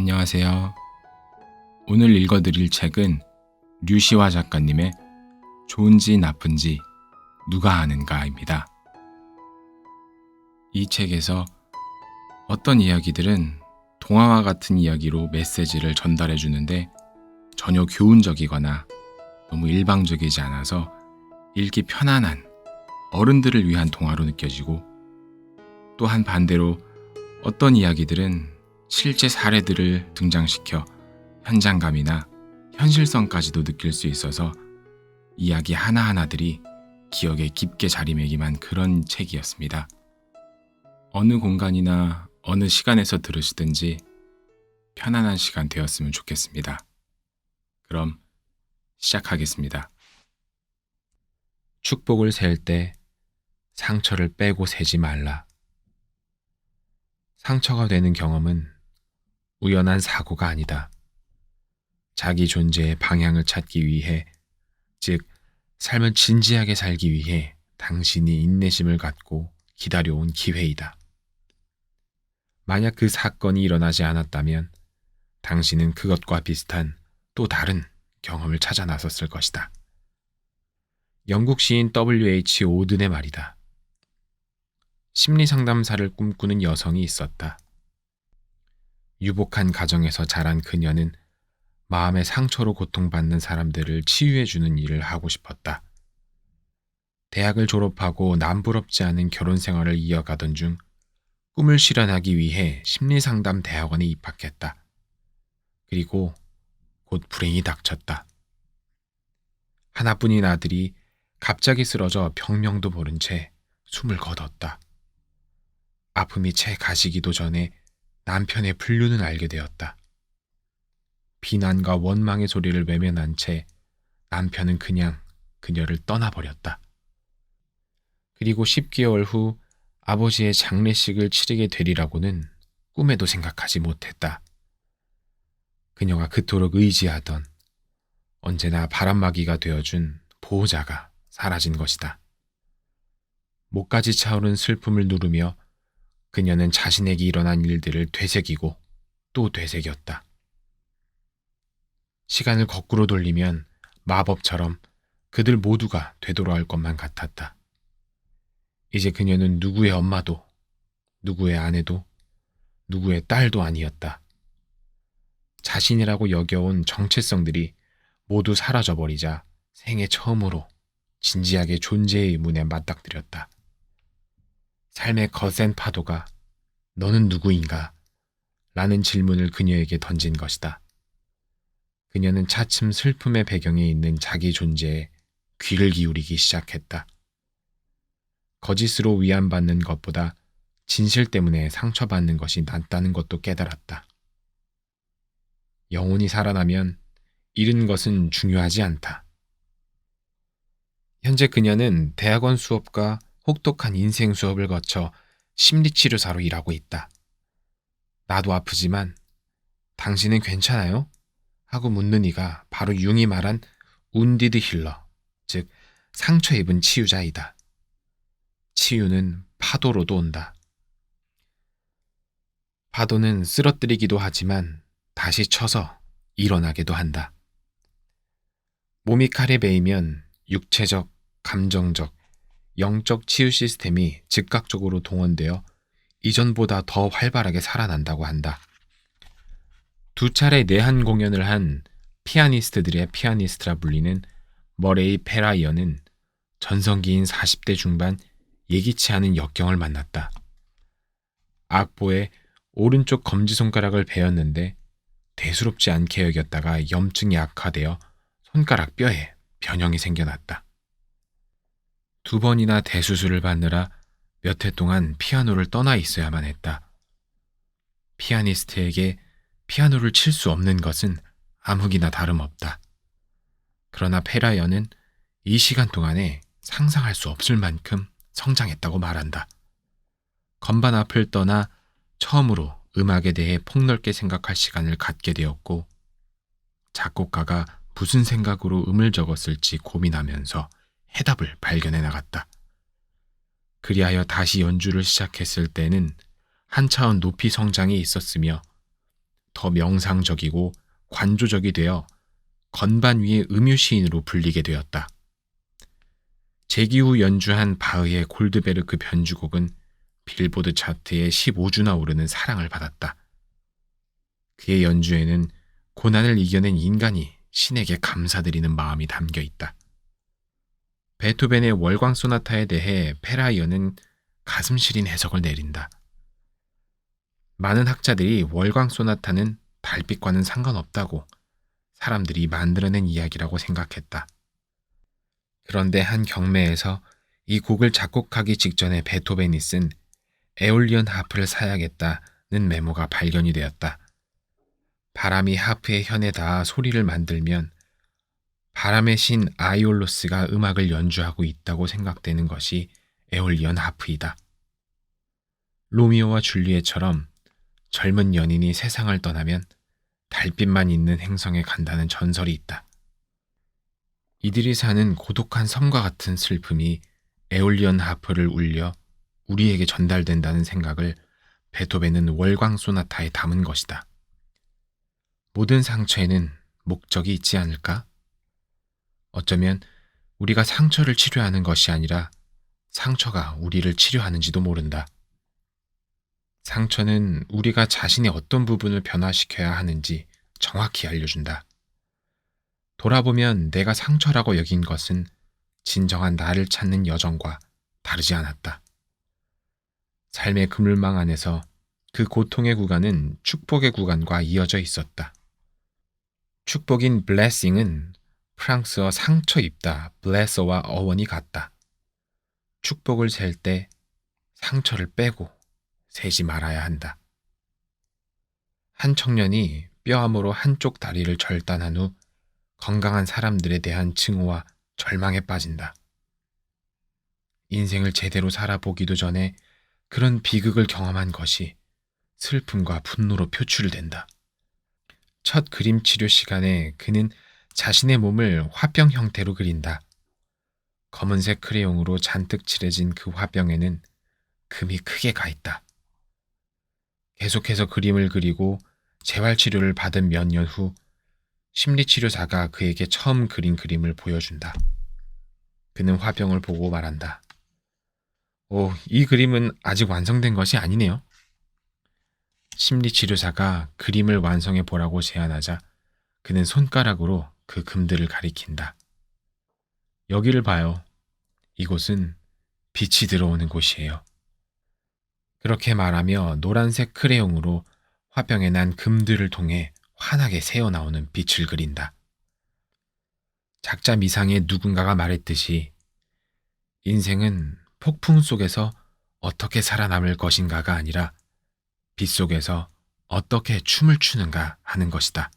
안녕하세요. 오늘 읽어드릴 책은 류시화 작가님의 좋은지 나쁜지 누가 아는가입니다. 이 책에서 어떤 이야기들은 동화와 같은 이야기로 메시지를 전달해 주는데 전혀 교훈적이거나 너무 일방적이지 않아서 읽기 편안한 어른들을 위한 동화로 느껴지고, 또한 반대로 어떤 이야기들은 실제 사례들을 등장시켜 현장감이나 현실성까지도 느낄 수 있어서 이야기 하나하나들이 기억에 깊게 자리매김한 그런 책이었습니다. 어느 공간이나 어느 시간에서 들으시든지 편안한 시간 되었으면 좋겠습니다. 그럼 시작하겠습니다. 축복을 셀 때 상처를 빼고 세지 말라. 상처가 되는 경험은 우연한 사고가 아니다. 자기 존재의 방향을 찾기 위해, 즉 삶을 진지하게 살기 위해 당신이 인내심을 갖고 기다려온 기회이다. 만약 그 사건이 일어나지 않았다면 당신은 그것과 비슷한 또 다른 경험을 찾아 나섰을 것이다. 영국 시인 W.H. 오든의 말이다. 심리상담사를 꿈꾸는 여성이 있었다. 유복한 가정에서 자란 그녀는 마음의 상처로 고통받는 사람들을 치유해주는 일을 하고 싶었다. 대학을 졸업하고 남부럽지 않은 결혼 생활을 이어가던 중 꿈을 실현하기 위해 심리상담 대학원에 입학했다. 그리고 곧 불행이 닥쳤다. 하나뿐인 아들이 갑자기 쓰러져 병명도 모른 채 숨을 거뒀다. 아픔이 채 가시기도 전에 남편의 불륜을 알게 되었다. 비난과 원망의 소리를 외면한 채 남편은 그냥 그녀를 떠나버렸다. 그리고 10개월 후 아버지의 장례식을 치르게 되리라고는 꿈에도 생각하지 못했다. 그녀가 그토록 의지하던, 언제나 바람막이가 되어준 보호자가 사라진 것이다. 목까지 차오른 슬픔을 누르며 그녀는 자신에게 일어난 일들을 되새기고 또 되새겼다. 시간을 거꾸로 돌리면 마법처럼 그들 모두가 되돌아올 것만 같았다. 이제 그녀는 누구의 엄마도, 누구의 아내도, 누구의 딸도 아니었다. 자신이라고 여겨온 정체성들이 모두 사라져버리자 생애 처음으로 진지하게 존재의 의문에 맞닥뜨렸다. 삶의 거센 파도가 너는 누구인가? 라는 질문을 그녀에게 던진 것이다. 그녀는 차츰 슬픔의 배경에 있는 자기 존재에 귀를 기울이기 시작했다. 거짓으로 위안받는 것보다 진실 때문에 상처받는 것이 낫다는 것도 깨달았다. 영혼이 살아나면 잃은 것은 중요하지 않다. 현재 그녀는 대학원 수업과 혹독한 인생 수업을 거쳐 심리치료사로 일하고 있다. 나도 아프지만 당신은 괜찮아요? 하고 묻는 이가 바로 융이 말한 운디드 힐러, 즉 상처 입은 치유자이다. 치유는 파도로도 온다. 파도는 쓰러뜨리기도 하지만 다시 쳐서 일어나기도 한다. 몸이 칼에 베이면 육체적, 감정적, 영적 치유 시스템이 즉각적으로 동원되어 이전보다 더 활발하게 살아난다고 한다. 2차례 내한 공연을 한 피아니스트들의 피아니스트라 불리는 머레이 페라이어는 전성기인 40대 중반 예기치 않은 역경을 만났다. 악보에 오른쪽 검지손가락을 베었는데 대수롭지 않게 여겼다가 염증이 악화되어 손가락 뼈에 변형이 생겨났다. 2번이나 대수술을 받느라 몇 해 동안 피아노를 떠나 있어야만 했다. 피아니스트에게 피아노를 칠 수 없는 것은 암흑이나 다름없다. 그러나 페라이어는 이 시간 동안에 상상할 수 없을 만큼 성장했다고 말한다. 건반 앞을 떠나 처음으로 음악에 대해 폭넓게 생각할 시간을 갖게 되었고, 작곡가가 무슨 생각으로 음을 적었을지 고민하면서 해답을 발견해 나갔다. 그리하여 다시 연주를 시작했을 때는 한 차원 높이 성장이 있었으며 더 명상적이고 관조적이 되어 건반 위의 음유시인으로 불리게 되었다. 재기 후 연주한 바흐의 골드베르크 변주곡은 빌보드 차트에 15주나 오르는 사랑을 받았다. 그의 연주에는 고난을 이겨낸 인간이 신에게 감사드리는 마음이 담겨 있다. 베토벤의 월광 소나타에 대해 페라이어는 가슴 시린 해석을 내린다. 많은 학자들이 월광 소나타는 달빛과는 상관없다고 사람들이 만들어낸 이야기라고 생각했다. 그런데 한 경매에서 이 곡을 작곡하기 직전에 베토벤이 쓴 에올리언 하프를 사야겠다는 메모가 발견이 되었다. 바람이 하프의 현에 닿아 소리를 만들면 바람의 신 아이올로스가 음악을 연주하고 있다고 생각되는 것이 에올리언 하프이다. 로미오와 줄리엣처럼 젊은 연인이 세상을 떠나면 달빛만 있는 행성에 간다는 전설이 있다. 이들이 사는 고독한 섬과 같은 슬픔이 에올리언 하프를 울려 우리에게 전달된다는 생각을 베토벤은 월광 소나타에 담은 것이다. 모든 상처에는 목적이 있지 않을까? 어쩌면 우리가 상처를 치료하는 것이 아니라 상처가 우리를 치료하는지도 모른다. 상처는 우리가 자신의 어떤 부분을 변화시켜야 하는지 정확히 알려준다. 돌아보면 내가 상처라고 여긴 것은 진정한 나를 찾는 여정과 다르지 않았다. 삶의 그물망 안에서 그 고통의 구간은 축복의 구간과 이어져 있었다. 축복인 blessing은 프랑스어 상처 입다 blesser와 어원이 같다. 축복을 셀 때 상처를 빼고 세지 말아야 한다. 한 청년이 뼈암으로 한쪽 다리를 절단한 후 건강한 사람들에 대한 증오와 절망에 빠진다. 인생을 제대로 살아보기도 전에 그런 비극을 경험한 것이 슬픔과 분노로 표출된다. 첫 그림 치료 시간에 그는 자신의 몸을 화병 형태로 그린다. 검은색 크레용으로 잔뜩 칠해진 그 화병에는 금이 크게 가 있다. 계속해서 그림을 그리고 재활치료를 받은 몇 년 후 심리치료사가 그에게 처음 그린 그림을 보여준다. 그는 화병을 보고 말한다. 오, 이 그림은 아직 완성된 것이 아니네요. 심리치료사가 그림을 완성해 보라고 제안하자 그는 손가락으로 그 금들을 가리킨다. 여기를 봐요. 이곳은 빛이 들어오는 곳이에요. 그렇게 말하며 노란색 크레용으로 화병에 난 금들을 통해 환하게 새어나오는 빛을 그린다. 작자 미상의 누군가가 말했듯이 인생은 폭풍 속에서 어떻게 살아남을 것인가가 아니라 빛 속에서 어떻게 춤을 추는가 하는 것이다.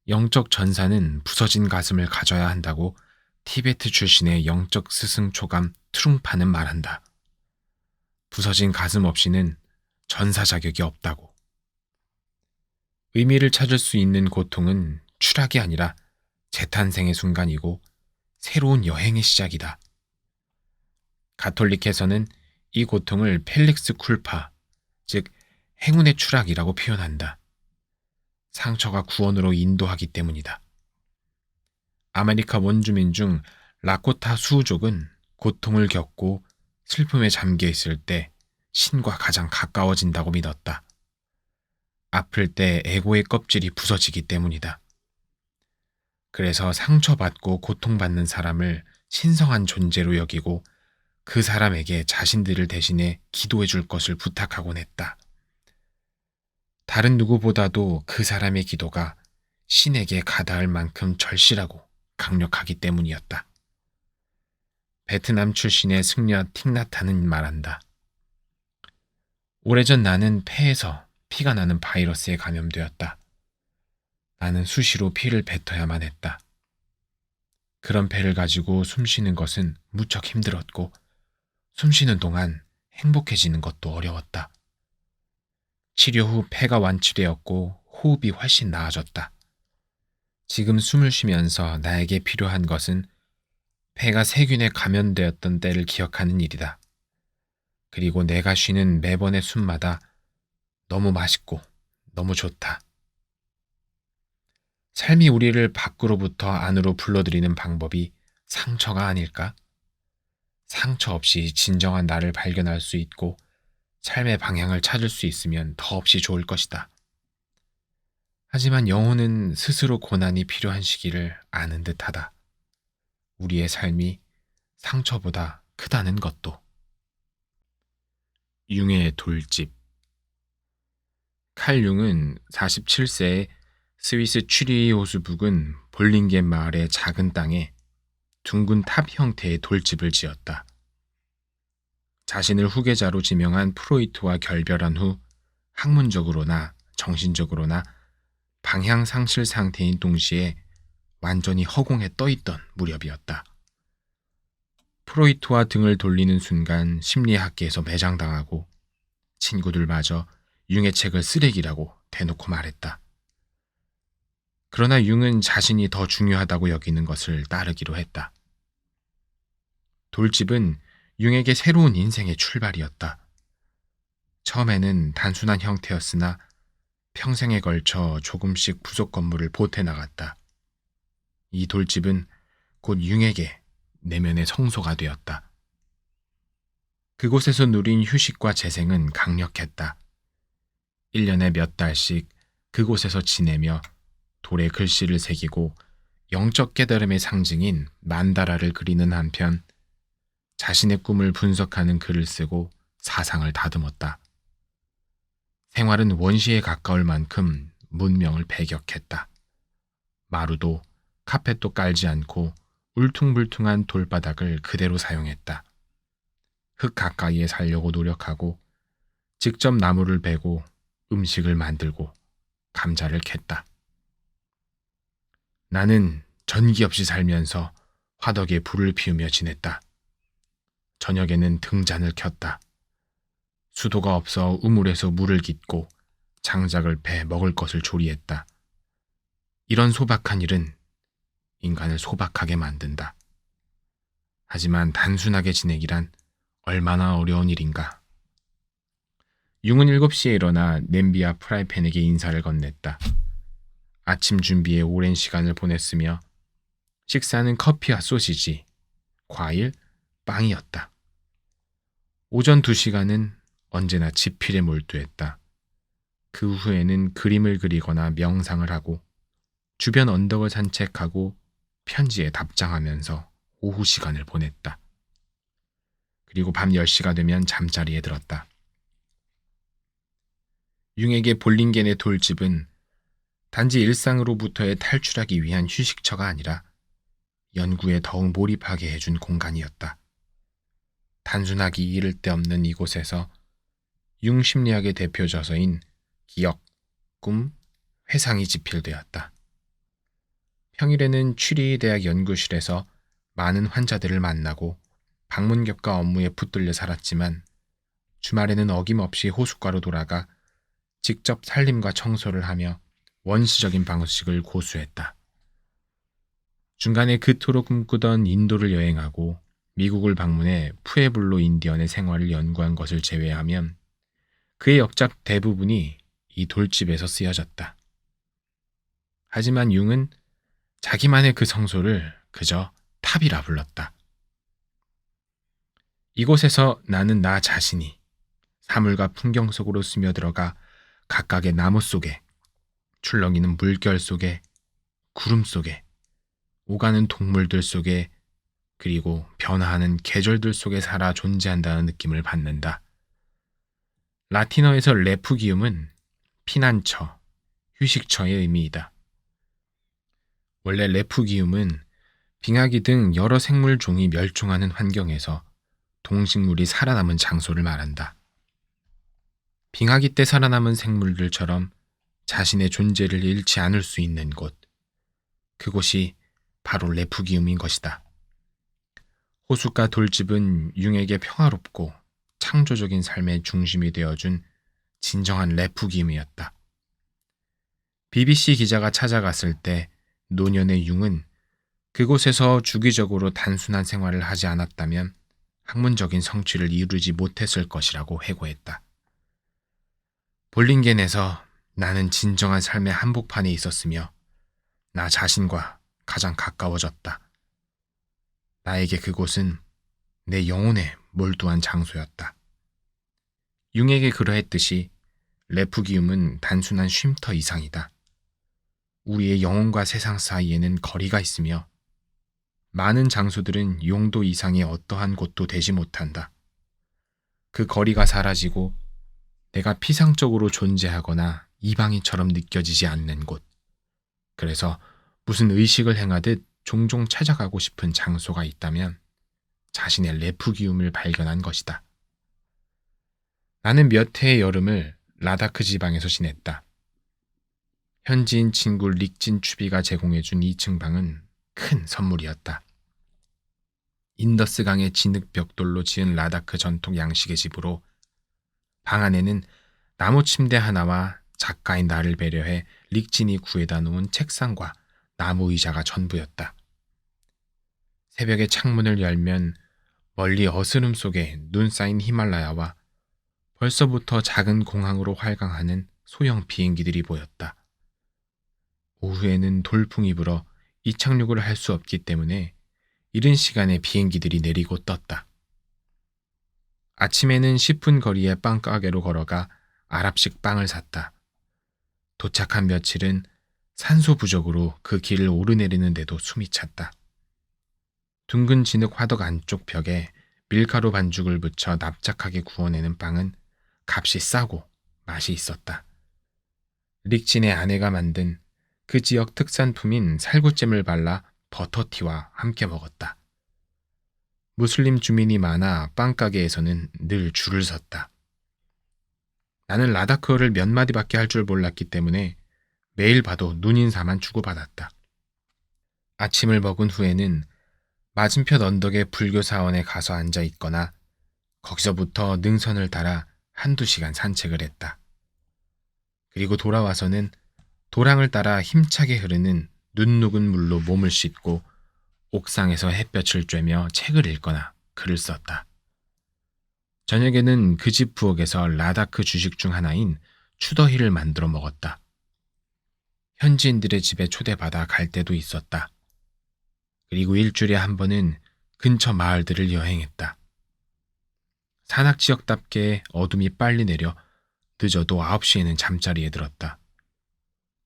영적 전사는 부서진 가슴을 가져야 한다고 티베트 출신의 영적 스승 초감 트룽파는 말한다. 부서진 가슴 없이는 전사 자격이 없다고. 의미를 찾을 수 있는 고통은 추락이 아니라 재탄생의 순간이고 새로운 여행의 시작이다. 가톨릭에서는 이 고통을 펠릭스 쿨파, 즉 행운의 추락이라고 표현한다. 상처가 구원으로 인도하기 때문이다. 아메리카 원주민 중 라코타 수우족은 고통을 겪고 슬픔에 잠겨 있을 때 신과 가장 가까워진다고 믿었다. 아플 때 에고의 껍질이 부서지기 때문이다. 그래서 상처받고 고통받는 사람을 신성한 존재로 여기고 그 사람에게 자신들을 대신해 기도해 줄 것을 부탁하곤 했다. 다른 누구보다도 그 사람의 기도가 신에게 가닿을 만큼 절실하고 강력하기 때문이었다. 베트남 출신의 승려 틱나타는 말한다. 오래전 나는 폐에서 피가 나는 바이러스에 감염되었다. 나는 수시로 피를 뱉어야만 했다. 그런 폐를 가지고 숨쉬는 것은 무척 힘들었고 숨쉬는 동안 행복해지는 것도 어려웠다. 치료 후 폐가 완치되었고 호흡이 훨씬 나아졌다. 지금 숨을 쉬면서 나에게 필요한 것은 폐가 세균에 감염되었던 때를 기억하는 일이다. 그리고 내가 쉬는 매번의 숨마다 너무 맛있고 너무 좋다. 삶이 우리를 밖으로부터 안으로 불러들이는 방법이 상처가 아닐까? 상처 없이 진정한 나를 발견할 수 있고 삶의 방향을 찾을 수 있으면 더없이 좋을 것이다. 하지만 영혼은 스스로 고난이 필요한 시기를 아는 듯하다. 우리의 삶이 상처보다 크다는 것도. 융의 돌집. 칼 융은 47세에 스위스 취리히 호수 부근 볼링겐 마을의 작은 땅에 둥근 탑 형태의 돌집을 지었다. 자신을 후계자로 지명한 프로이트와 결별한 후 학문적으로나 정신적으로나 방향 상실 상태인 동시에 완전히 허공에 떠있던 무렵이었다. 프로이트와 등을 돌리는 순간 심리학계에서 매장당하고 친구들마저 융의 책을 쓰레기라고 대놓고 말했다. 그러나 융은 자신이 더 중요하다고 여기는 것을 따르기로 했다. 돌집은 융에게 새로운 인생의 출발이었다. 처음에는 단순한 형태였으나 평생에 걸쳐 조금씩 부속 건물을 보태나갔다. 이 돌집은 곧 융에게 내면의 성소가 되었다. 그곳에서 누린 휴식과 재생은 강력했다. 1년에 몇 달씩 그곳에서 지내며 돌에 글씨를 새기고 영적 깨달음의 상징인 만다라를 그리는 한편 자신의 꿈을 분석하는 글을 쓰고 사상을 다듬었다. 생활은 원시에 가까울 만큼 문명을 배격했다. 마루도 카펫도 깔지 않고 울퉁불퉁한 돌바닥을 그대로 사용했다. 흙 가까이에 살려고 노력하고 직접 나무를 베고 음식을 만들고 감자를 캤다. 나는 전기 없이 살면서 화덕에 불을 피우며 지냈다. 저녁에는 등잔을 켰다. 수도가 없어 우물에서 물을 깃고 장작을 베 먹을 것을 조리했다. 이런 소박한 일은 인간을 소박하게 만든다. 하지만 단순하게 지내기란 얼마나 어려운 일인가. 융은 7시에 일어나 냄비와 프라이팬에게 인사를 건넸다. 아침 준비에 오랜 시간을 보냈으며 식사는 커피와 소시지, 과일, 빵이었다. 오전 2시간은 언제나 지필에 몰두했다. 그 후에는 그림을 그리거나 명상을 하고 주변 언덕을 산책하고 편지에 답장하면서 오후 시간을 보냈다. 그리고 밤 10시가 되면 잠자리에 들었다. 융에게 볼링겐의 돌집은 단지 일상으로부터의 탈출하기 위한 휴식처가 아니라 연구에 더욱 몰입하게 해준 공간이었다. 단순하기 이를 데 없는 이곳에서 융 심리학의 대표 저서인 기억, 꿈, 회상이 집필되었다. 평일에는 취리히 대학 연구실에서 많은 환자들을 만나고 방문객과 업무에 붙들려 살았지만 주말에는 어김없이 호숫가로 돌아가 직접 살림과 청소를 하며 원시적인 방식을 고수했다. 중간에 그토록 꿈꾸던 인도를 여행하고 미국을 방문해 푸에블로 인디언의 생활을 연구한 것을 제외하면 그의 역작 대부분이 이 돌집에서 쓰여졌다. 하지만 융은 자기만의 그 성소를 그저 탑이라 불렀다. 이곳에서 나는 나 자신이 사물과 풍경 속으로 스며들어가 각각의 나무 속에, 출렁이는 물결 속에, 구름 속에, 오가는 동물들 속에, 그리고 변화하는 계절들 속에 살아 존재한다는 느낌을 받는다. 라틴어에서 레푸기움은 피난처, 휴식처의 의미이다. 원래 레푸기움은 빙하기 등 여러 생물 종이 멸종하는 환경에서 동식물이 살아남은 장소를 말한다. 빙하기 때 살아남은 생물들처럼 자신의 존재를 잃지 않을 수 있는 곳, 그곳이 바로 레푸기움인 것이다. 호숫가 돌집은 융에게 평화롭고 창조적인 삶의 중심이 되어준 진정한 레푸기움이었다. BBC 기자가 찾아갔을 때 노년의 융은 그곳에서 주기적으로 단순한 생활을 하지 않았다면 학문적인 성취를 이루지 못했을 것이라고 회고했다. 볼링겐에서 나는 진정한 삶의 한복판에 있었으며 나 자신과 가장 가까워졌다. 나에게 그곳은 내 영혼에 몰두한 장소였다. 융에게 그러했듯이 레프기움은 단순한 쉼터 이상이다. 우리의 영혼과 세상 사이에는 거리가 있으며 많은 장소들은 용도 이상의 어떠한 곳도 되지 못한다. 그 거리가 사라지고 내가 피상적으로 존재하거나 이방인처럼 느껴지지 않는 곳. 그래서 무슨 의식을 행하듯 종종 찾아가고 싶은 장소가 있다면 자신의 레프기움을 발견한 것이다. 나는 몇 해의 여름을 라다크 지방에서 지냈다. 현지인 친구 릭진 추비가 제공해준 2층 방은 큰 선물이었다. 인더스강의 진흙 벽돌로 지은 라다크 전통 양식의 집으로 방 안에는 나무 침대 하나와 작가인 나를 배려해 릭진이 구해다 놓은 책상과 나무 의자가 전부였다. 새벽에 창문을 열면 멀리 어스름 속에 눈 쌓인 히말라야와 벌써부터 작은 공항으로 활강하는 소형 비행기들이 보였다. 오후에는 돌풍이 불어 이착륙을 할 수 없기 때문에 이른 시간에 비행기들이 내리고 떴다. 아침에는 10분 거리의 빵가게로 걸어가 아랍식 빵을 샀다. 도착한 며칠은 산소 부족으로 그 길을 오르내리는데도 숨이 찼다. 둥근 진흙 화덕 안쪽 벽에 밀가루 반죽을 붙여 납작하게 구워내는 빵은 값이 싸고 맛이 있었다. 릭진의 아내가 만든 그 지역 특산품인 살구잼을 발라 버터티와 함께 먹었다. 무슬림 주민이 많아 빵가게에서는 늘 줄을 섰다. 나는 라다크어를 몇 마디밖에 할 줄 몰랐기 때문에 매일 봐도 눈인사만 주고받았다. 아침을 먹은 후에는 맞은편 언덕의 불교 사원에 가서 앉아 있거나 거기서부터 능선을 따라 한두 시간 산책을 했다. 그리고 돌아와서는 도랑을 따라 힘차게 흐르는 눈 녹은 물로 몸을 씻고 옥상에서 햇볕을 쬐며 책을 읽거나 글을 썼다. 저녁에는 그 집 부엌에서 라다크 주식 중 하나인 추더히를 만들어 먹었다. 현지인들의 집에 초대받아 갈 때도 있었다. 그리고 일주일에 한 번은 근처 마을들을 여행했다. 산악 지역답게 어둠이 빨리 내려 늦어도 9시에는 잠자리에 들었다.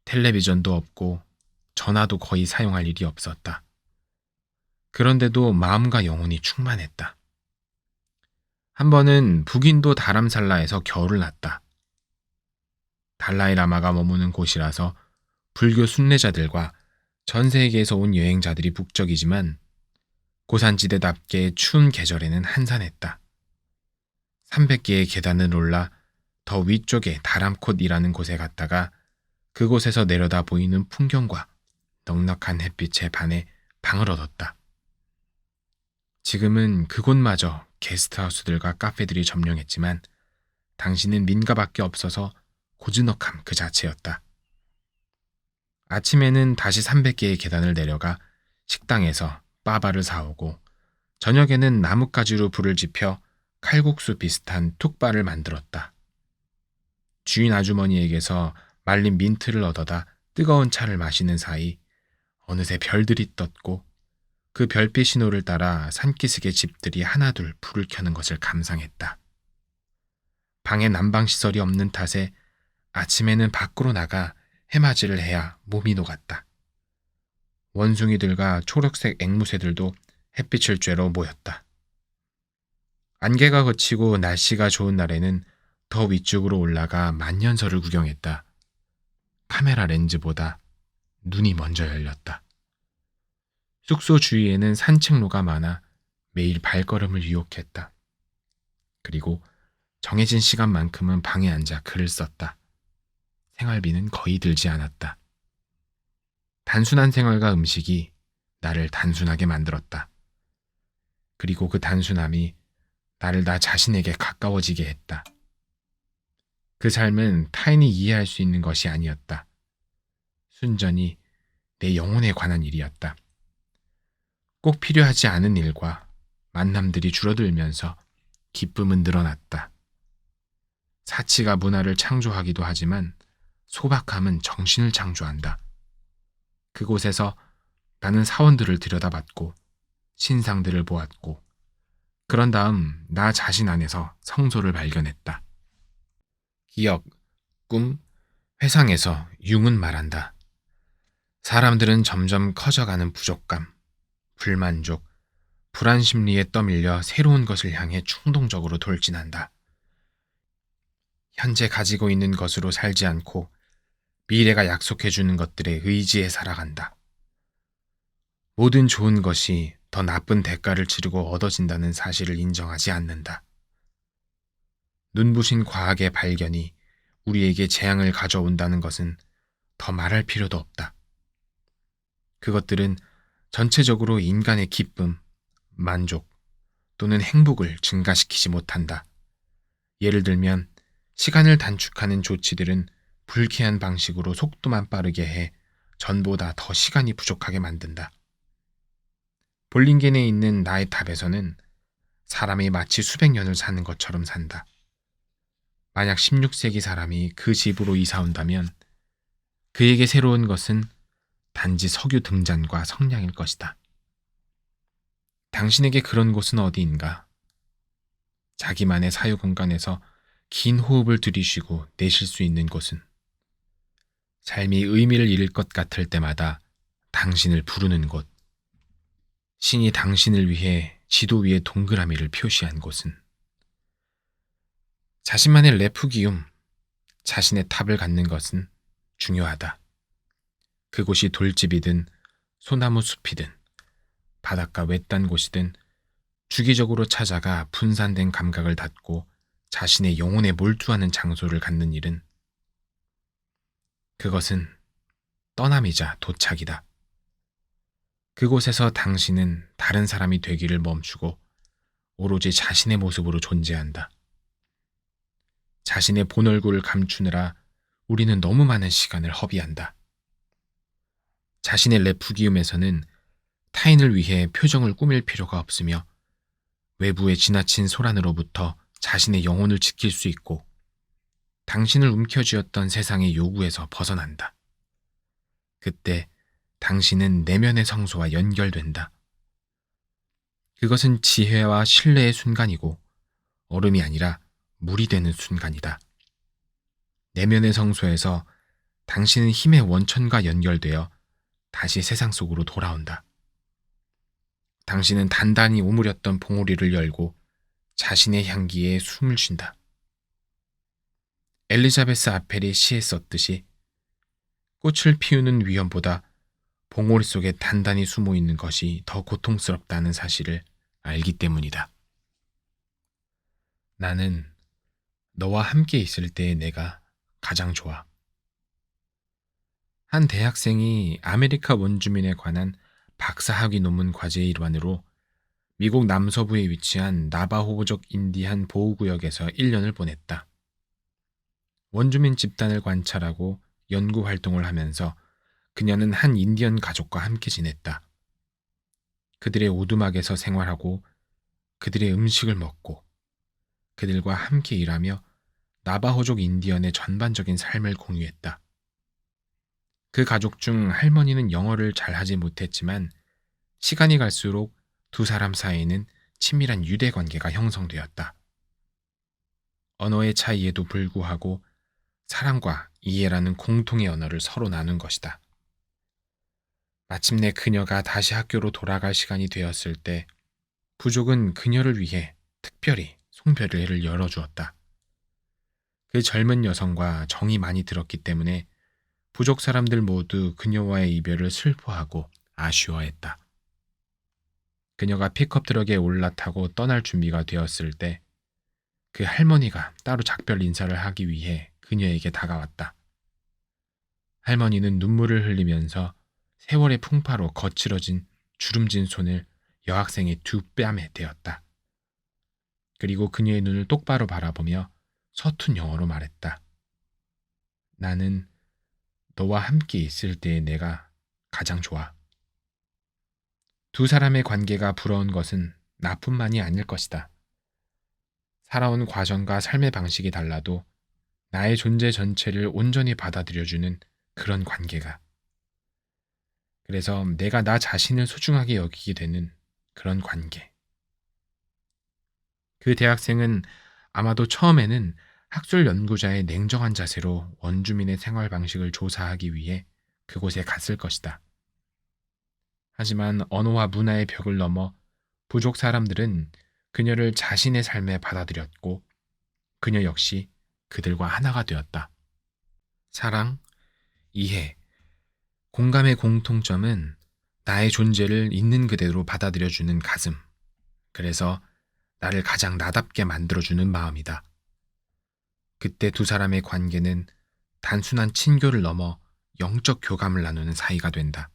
텔레비전도 없고 전화도 거의 사용할 일이 없었다. 그런데도 마음과 영혼이 충만했다. 한 번은 북인도 다람살라에서 겨울을 났다. 달라이라마가 머무는 곳이라서 불교 순례자들과 전 세계에서 온 여행자들이 북적이지만 고산지대답게 추운 계절에는 한산했다. 300개의 계단을 올라 더 위쪽에 다람콧이라는 곳에 갔다가 그곳에서 내려다 보이는 풍경과 넉넉한 햇빛에 반해 방을 얻었다. 지금은 그곳마저 게스트하우스들과 카페들이 점령했지만 당시는 민가밖에 없어서 고즈넉함 그 자체였다. 아침에는 다시 300개의 계단을 내려가 식당에서 빠바를 사오고 저녁에는 나뭇가지로 불을 지펴 칼국수 비슷한 툭바를 만들었다. 주인 아주머니에게서 말린 민트를 얻어다 뜨거운 차를 마시는 사이 어느새 별들이 떴고 그 별빛 신호를 따라 산기슭의 집들이 하나둘 불을 켜는 것을 감상했다. 방에 난방시설이 없는 탓에 아침에는 밖으로 나가 해맞이를 해야 몸이 녹았다. 원숭이들과 초록색 앵무새들도 햇빛을 쬐러 모였다. 안개가 걷히고 날씨가 좋은 날에는 더 위쪽으로 올라가 만년설을 구경했다. 카메라 렌즈보다 눈이 먼저 열렸다. 숙소 주위에는 산책로가 많아 매일 발걸음을 유혹했다. 그리고 정해진 시간만큼은 방에 앉아 글을 썼다. 생활비는 거의 들지 않았다. 단순한 생활과 음식이 나를 단순하게 만들었다. 그리고 그 단순함이 나를 나 자신에게 가까워지게 했다. 그 삶은 타인이 이해할 수 있는 것이 아니었다. 순전히 내 영혼에 관한 일이었다. 꼭 필요하지 않은 일과 만남들이 줄어들면서 기쁨은 늘어났다. 사치가 문화를 창조하기도 하지만 소박함은 정신을 창조한다. 그곳에서 나는 사원들을 들여다봤고 신상들을 보았고 그런 다음 나 자신 안에서 성소를 발견했다. 기억, 꿈, 회상에서 융은 말한다. 사람들은 점점 커져가는 부족감, 불만족, 불안 심리에 떠밀려 새로운 것을 향해 충동적으로 돌진한다. 현재 가지고 있는 것으로 살지 않고 미래가 약속해주는 것들에 의지해 살아간다. 모든 좋은 것이 더 나쁜 대가를 치르고 얻어진다는 사실을 인정하지 않는다. 눈부신 과학의 발견이 우리에게 재앙을 가져온다는 것은 더 말할 필요도 없다. 그것들은 전체적으로 인간의 기쁨, 만족 또는 행복을 증가시키지 못한다. 예를 들면 시간을 단축하는 조치들은 불쾌한 방식으로 속도만 빠르게 해 전보다 더 시간이 부족하게 만든다. 볼링겐에 있는 나의 탑에서는 사람이 마치 수백 년을 사는 것처럼 산다. 만약 16세기 사람이 그 집으로 이사 온다면 그에게 새로운 것은 단지 석유 등잔과 성냥일 것이다. 당신에게 그런 곳은 어디인가? 자기만의 사유 공간에서 긴 호흡을 들이쉬고 내쉴 수 있는 곳은 삶이 의미를 잃을 것 같을 때마다 당신을 부르는 곳, 신이 당신을 위해 지도 위에 동그라미를 표시한 곳은 자신만의 레프기움, 자신의 탑을 갖는 것은 중요하다. 그곳이 돌집이든 소나무 숲이든 바닷가 외딴 곳이든 주기적으로 찾아가 분산된 감각을 닫고 자신의 영혼에 몰두하는 장소를 갖는 일은 그것은 떠남이자 도착이다. 그곳에서 당신은 다른 사람이 되기를 멈추고 오로지 자신의 모습으로 존재한다. 자신의 본 얼굴을 감추느라 우리는 너무 많은 시간을 허비한다. 자신의 레프기움에서는 타인을 위해 표정을 꾸밀 필요가 없으며 외부의 지나친 소란으로부터 자신의 영혼을 지킬 수 있고 당신을 움켜쥐었던 세상의 요구에서 벗어난다. 그때 당신은 내면의 성소와 연결된다. 그것은 지혜와 신뢰의 순간이고 얼음이 아니라 물이 되는 순간이다. 내면의 성소에서 당신은 힘의 원천과 연결되어 다시 세상 속으로 돌아온다. 당신은 단단히 오므렸던 봉우리를 열고 자신의 향기에 숨을 쉰다. 엘리자베스 아펠이 시에 썼듯이 꽃을 피우는 위험보다 봉우리 속에 단단히 숨어 있는 것이 더 고통스럽다는 사실을 알기 때문이다. 나는 너와 함께 있을 때의 내가 가장 좋아. 한 대학생이 아메리카 원주민에 관한 박사학위 논문 과제의 일환으로 미국 남서부에 위치한 나바호족 인디안 보호구역에서 1년을 보냈다. 원주민 집단을 관찰하고 연구 활동을 하면서 그녀는 한 인디언 가족과 함께 지냈다. 그들의 오두막에서 생활하고 그들의 음식을 먹고 그들과 함께 일하며 나바호족 인디언의 전반적인 삶을 공유했다. 그 가족 중 할머니는 영어를 잘하지 못했지만 시간이 갈수록 두 사람 사이에는 친밀한 유대 관계가 형성되었다. 언어의 차이에도 불구하고 사랑과 이해라는 공통의 언어를 서로 나눈 것이다. 마침내 그녀가 다시 학교로 돌아갈 시간이 되었을 때 부족은 그녀를 위해 특별히 송별회를 열어주었다. 그 젊은 여성과 정이 많이 들었기 때문에 부족 사람들 모두 그녀와의 이별을 슬퍼하고 아쉬워했다. 그녀가 픽업 트럭에 올라타고 떠날 준비가 되었을 때 그 할머니가 따로 작별 인사를 하기 위해 그녀에게 다가왔다. 할머니는 눈물을 흘리면서 세월의 풍파로 거칠어진 주름진 손을 여학생의 두 뺨에 대었다. 그리고 그녀의 눈을 똑바로 바라보며 서툰 영어로 말했다. 나는 너와 함께 있을 때의 내가 가장 좋아. 두 사람의 관계가 부러운 것은 나뿐만이 아닐 것이다. 살아온 과정과 삶의 방식이 달라도 나의 존재 전체를 온전히 받아들여주는 그런 관계가. 그래서 내가 나 자신을 소중하게 여기게 되는 그런 관계. 그 대학생은 아마도 처음에는 학술 연구자의 냉정한 자세로 원주민의 생활 방식을 조사하기 위해 그곳에 갔을 것이다. 하지만 언어와 문화의 벽을 넘어 부족 사람들은 그녀를 자신의 삶에 받아들였고 그녀 역시 그들과 하나가 되었다. 사랑, 이해, 공감의 공통점은 나의 존재를 있는 그대로 받아들여주는 가슴. 그래서 나를 가장 나답게 만들어주는 마음이다. 그때 두 사람의 관계는 단순한 친교를 넘어 영적 교감을 나누는 사이가 된다.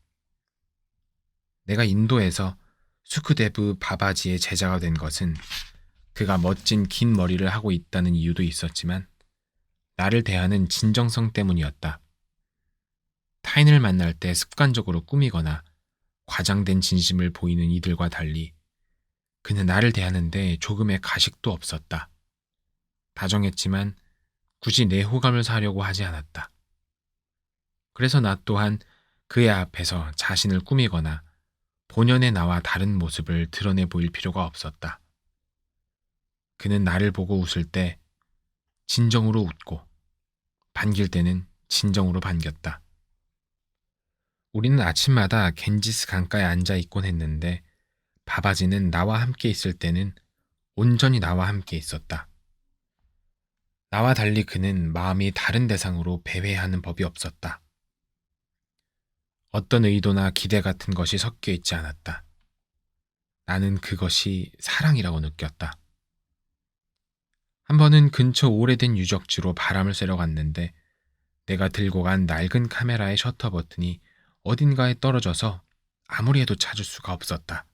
내가 인도에서 수크데브 바바지의 제자가 된 것은 그가 멋진 긴 머리를 하고 있다는 이유도 있었지만 나를 대하는 진정성 때문이었다. 타인을 만날 때 습관적으로 꾸미거나 과장된 진심을 보이는 이들과 달리 그는 나를 대하는데 조금의 가식도 없었다. 다정했지만 굳이 내 호감을 사려고 하지 않았다. 그래서 나 또한 그의 앞에서 자신을 꾸미거나 본연의 나와 다른 모습을 드러내 보일 필요가 없었다. 그는 나를 보고 웃을 때 진정으로 웃고 반길 때는 진정으로 반겼다. 우리는 아침마다 겐지스 강가에 앉아 있곤 했는데 바바지는 나와 함께 있을 때는 온전히 나와 함께 있었다. 나와 달리 그는 마음이 다른 대상으로 배회하는 법이 없었다. 어떤 의도나 기대 같은 것이 섞여 있지 않았다. 나는 그것이 사랑이라고 느꼈다. 한 번은 근처 오래된 유적지로 바람을 쐬러 갔는데 내가 들고 간 낡은 카메라의 셔터 버튼이 어딘가에 떨어져서 아무리 해도 찾을 수가 없었다.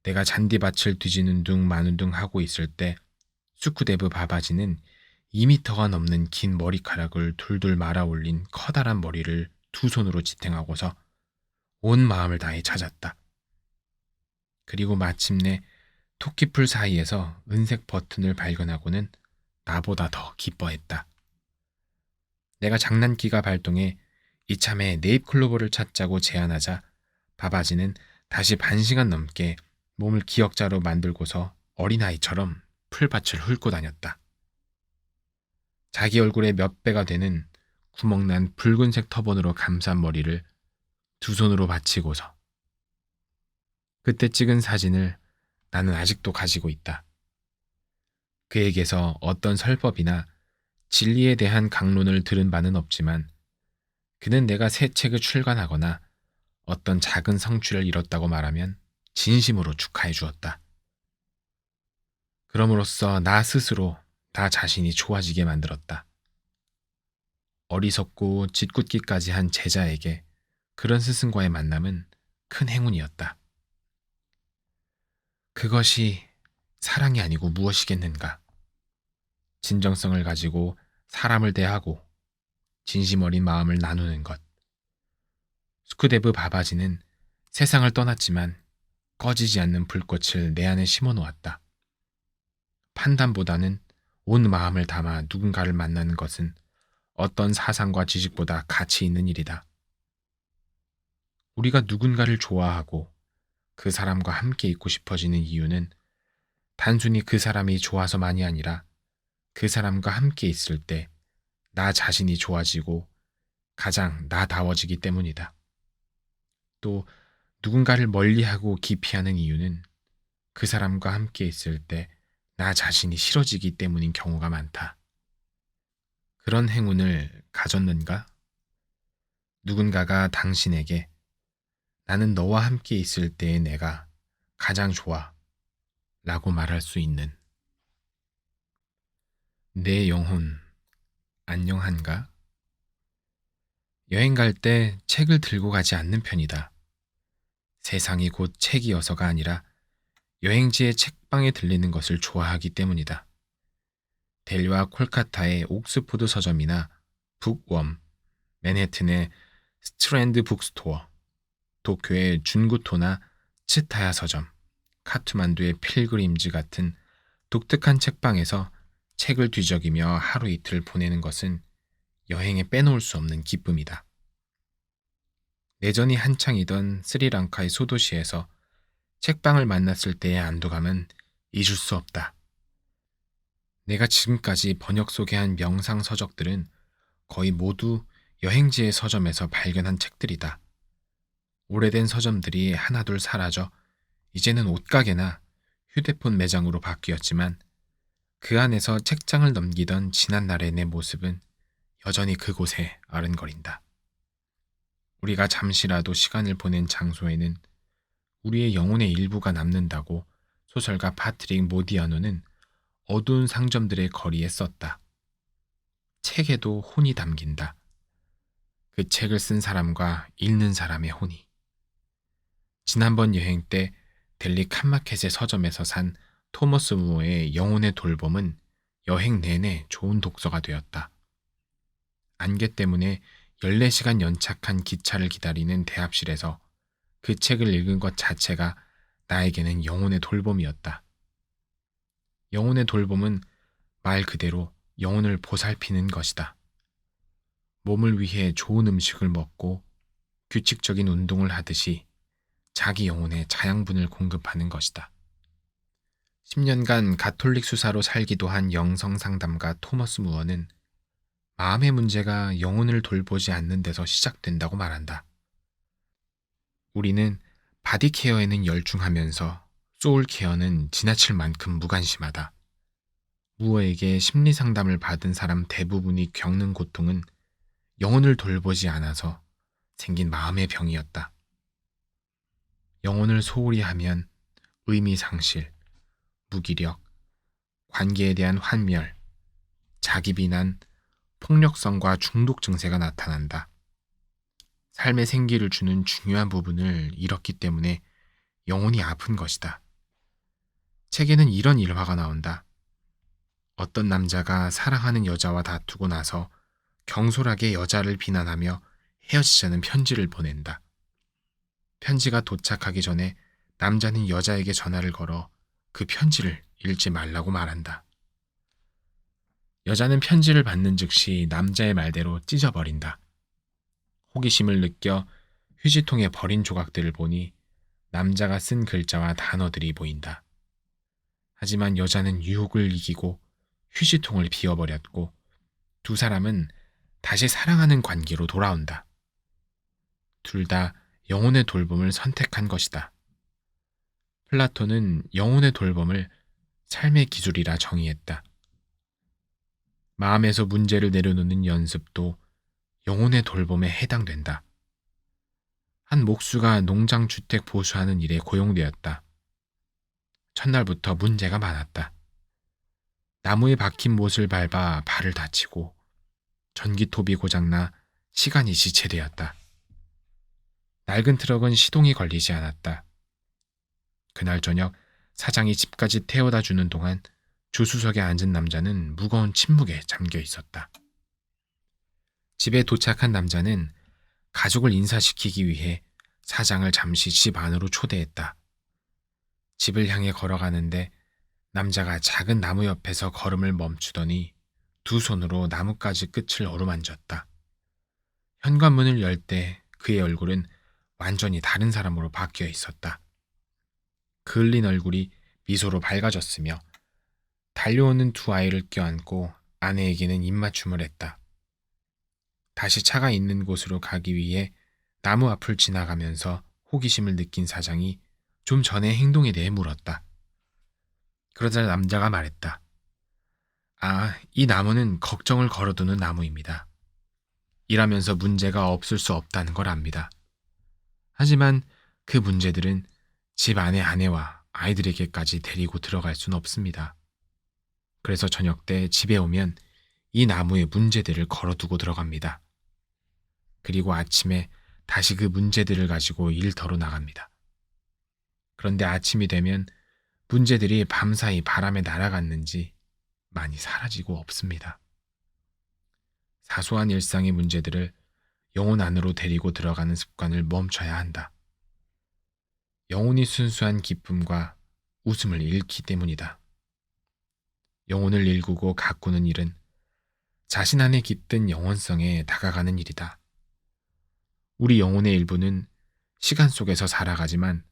내가 잔디밭을 뒤지는 둥 마는 둥 하고 있을 때 수쿠데브 바바지는 2미터가 넘는 긴 머리카락을 둘둘 말아 올린 커다란 머리를 두 손으로 지탱하고서 온 마음을 다해 찾았다. 그리고 마침내 토끼풀 사이에서 은색 버튼을 발견하고는 나보다 더 기뻐했다. 내가 장난기가 발동해 이참에 네잎클로버를 찾자고 제안하자 바바지는 다시 반시간 넘게 몸을 기역자로 만들고서 어린아이처럼 풀밭을 훑고 다녔다. 자기 얼굴의 몇 배가 되는 구멍난 붉은색 터번으로 감싼 머리를 두 손으로 받치고서 그때 찍은 사진을 나는 아직도 가지고 있다. 그에게서 어떤 설법이나 진리에 대한 강론을 들은 바는 없지만 그는 내가 새 책을 출간하거나 어떤 작은 성취를 이뤘다고 말하면 진심으로 축하해 주었다. 그럼으로써 나 스스로 나 자신이 좋아지게 만들었다. 어리석고 짓궂기까지 한 제자에게 그런 스승과의 만남은 큰 행운이었다. 그것이 사랑이 아니고 무엇이겠는가? 진정성을 가지고 사람을 대하고 진심 어린 마음을 나누는 것. 수쿠데브 바바지는 세상을 떠났지만 꺼지지 않는 불꽃을 내 안에 심어 놓았다. 판단보다는 온 마음을 담아 누군가를 만나는 것은 어떤 사상과 지식보다 가치 있는 일이다. 우리가 누군가를 좋아하고 그 사람과 함께 있고 싶어지는 이유는 단순히 그 사람이 좋아서만이 아니라 그 사람과 함께 있을 때 나 자신이 좋아지고 가장 나다워지기 때문이다. 또 누군가를 멀리하고 기피하는 이유는 그 사람과 함께 있을 때 나 자신이 싫어지기 때문인 경우가 많다. 그런 행운을 가졌는가? 누군가가 당신에게 나는 너와 함께 있을 때의 내가 가장 좋아 라고 말할 수 있는 내 영혼 안녕한가? 여행 갈 때 책을 들고 가지 않는 편이다. 세상이 곧 책이어서가 아니라 여행지의 책방에 들리는 것을 좋아하기 때문이다. 델리와 콜카타의 옥스포드 서점이나 북웜, 맨해튼의 스트랜드 북스토어, 도쿄의 준구토나 츠타야 서점, 카트만두의 필그림즈 같은 독특한 책방에서 책을 뒤적이며 하루 이틀 보내는 것은 여행에 빼놓을 수 없는 기쁨이다. 내전이 한창이던 스리랑카의 소도시에서 책방을 만났을 때의 안도감은 잊을 수 없다. 내가 지금까지 번역 소개한 명상 서적들은 거의 모두 여행지의 서점에서 발견한 책들이다. 오래된 서점들이 하나둘 사라져 이제는 옷가게나 휴대폰 매장으로 바뀌었지만 그 안에서 책장을 넘기던 지난날의 내 모습은 여전히 그곳에 아른거린다. 우리가 잠시라도 시간을 보낸 장소에는 우리의 영혼의 일부가 남는다고 소설가 파트릭 모디아노는 어두운 상점들의 거리에 썼다. 책에도 혼이 담긴다. 그 책을 쓴 사람과 읽는 사람의 혼이. 지난번 여행 때 델리 칸마켓의 서점에서 산 토머스 무어의 영혼의 돌봄은 여행 내내 좋은 독서가 되었다. 안개 때문에 14시간 연착한 기차를 기다리는 대합실에서 그 책을 읽은 것 자체가 나에게는 영혼의 돌봄이었다. 영혼의 돌봄은 말 그대로 영혼을 보살피는 것이다. 몸을 위해 좋은 음식을 먹고 규칙적인 운동을 하듯이 자기 영혼에 자양분을 공급하는 것이다. 10년간 가톨릭 수사로 살기도 한 영성 상담가 토머스 무어는 마음의 문제가 영혼을 돌보지 않는 데서 시작된다고 말한다. 우리는 바디 케어에는 열중하면서 소울 케어는 지나칠 만큼 무관심하다. 무어에게 심리 상담을 받은 사람 대부분이 겪는 고통은 영혼을 돌보지 않아서 생긴 마음의 병이었다. 영혼을 소홀히 하면 의미 상실, 무기력, 관계에 대한 환멸, 자기 비난, 폭력성과 중독 증세가 나타난다. 삶의 생기를 주는 중요한 부분을 잃었기 때문에 영혼이 아픈 것이다. 책에는 이런 일화가 나온다. 어떤 남자가 사랑하는 여자와 다투고 나서 경솔하게 여자를 비난하며 헤어지자는 편지를 보낸다. 편지가 도착하기 전에 남자는 여자에게 전화를 걸어 그 편지를 읽지 말라고 말한다. 여자는 편지를 받는 즉시 남자의 말대로 찢어버린다. 호기심을 느껴 휴지통에 버린 조각들을 보니 남자가 쓴 글자와 단어들이 보인다. 하지만 여자는 유혹을 이기고 휴지통을 비워버렸고 두 사람은 다시 사랑하는 관계로 돌아온다. 둘 다 영혼의 돌봄을 선택한 것이다. 플라톤은 영혼의 돌봄을 삶의 기술이라 정의했다. 마음에서 문제를 내려놓는 연습도 영혼의 돌봄에 해당된다. 한 목수가 농장주택 보수하는 일에 고용되었다. 첫날부터 문제가 많았다. 나무에 박힌 못을 밟아 발을 다치고 전기톱이 고장나 시간이 지체되었다. 낡은 트럭은 시동이 걸리지 않았다. 그날 저녁 사장이 집까지 태워다 주는 동안 조수석에 앉은 남자는 무거운 침묵에 잠겨 있었다. 집에 도착한 남자는 가족을 인사시키기 위해 사장을 잠시 집 안으로 초대했다. 집을 향해 걸어가는데 남자가 작은 나무 옆에서 걸음을 멈추더니 두 손으로 나뭇가지 끝을 어루만졌다. 현관문을 열 때 그의 얼굴은 완전히 다른 사람으로 바뀌어 있었다. 그을린 얼굴이 미소로 밝아졌으며 달려오는 두 아이를 껴안고 아내에게는 입맞춤을 했다. 다시 차가 있는 곳으로 가기 위해 나무 앞을 지나가면서 호기심을 느낀 사장이 좀 전의 행동에 대해 물었다. 그러자 남자가 말했다. 이 나무는 걱정을 걸어두는 나무입니다. 이라면서 문제가 없을 수 없다는 걸 압니다. 하지만 그 문제들은 집 안의 아내와 아이들에게까지 데리고 들어갈 수는 없습니다. 그래서 저녁 때 집에 오면 이 나무에 문제들을 걸어두고 들어갑니다. 그리고 아침에 다시 그 문제들을 가지고 일터로 나갑니다. 그런데 아침이 되면 문제들이 밤사이 바람에 날아갔는지 많이 사라지고 없습니다. 사소한 일상의 문제들을 영혼 안으로 데리고 들어가는 습관을 멈춰야 한다. 영혼이 순수한 기쁨과 웃음을 잃기 때문이다. 영혼을 일구고 가꾸는 일은 자신 안에 깃든 영혼성에 다가가는 일이다. 우리 영혼의 일부는 시간 속에서 살아가지만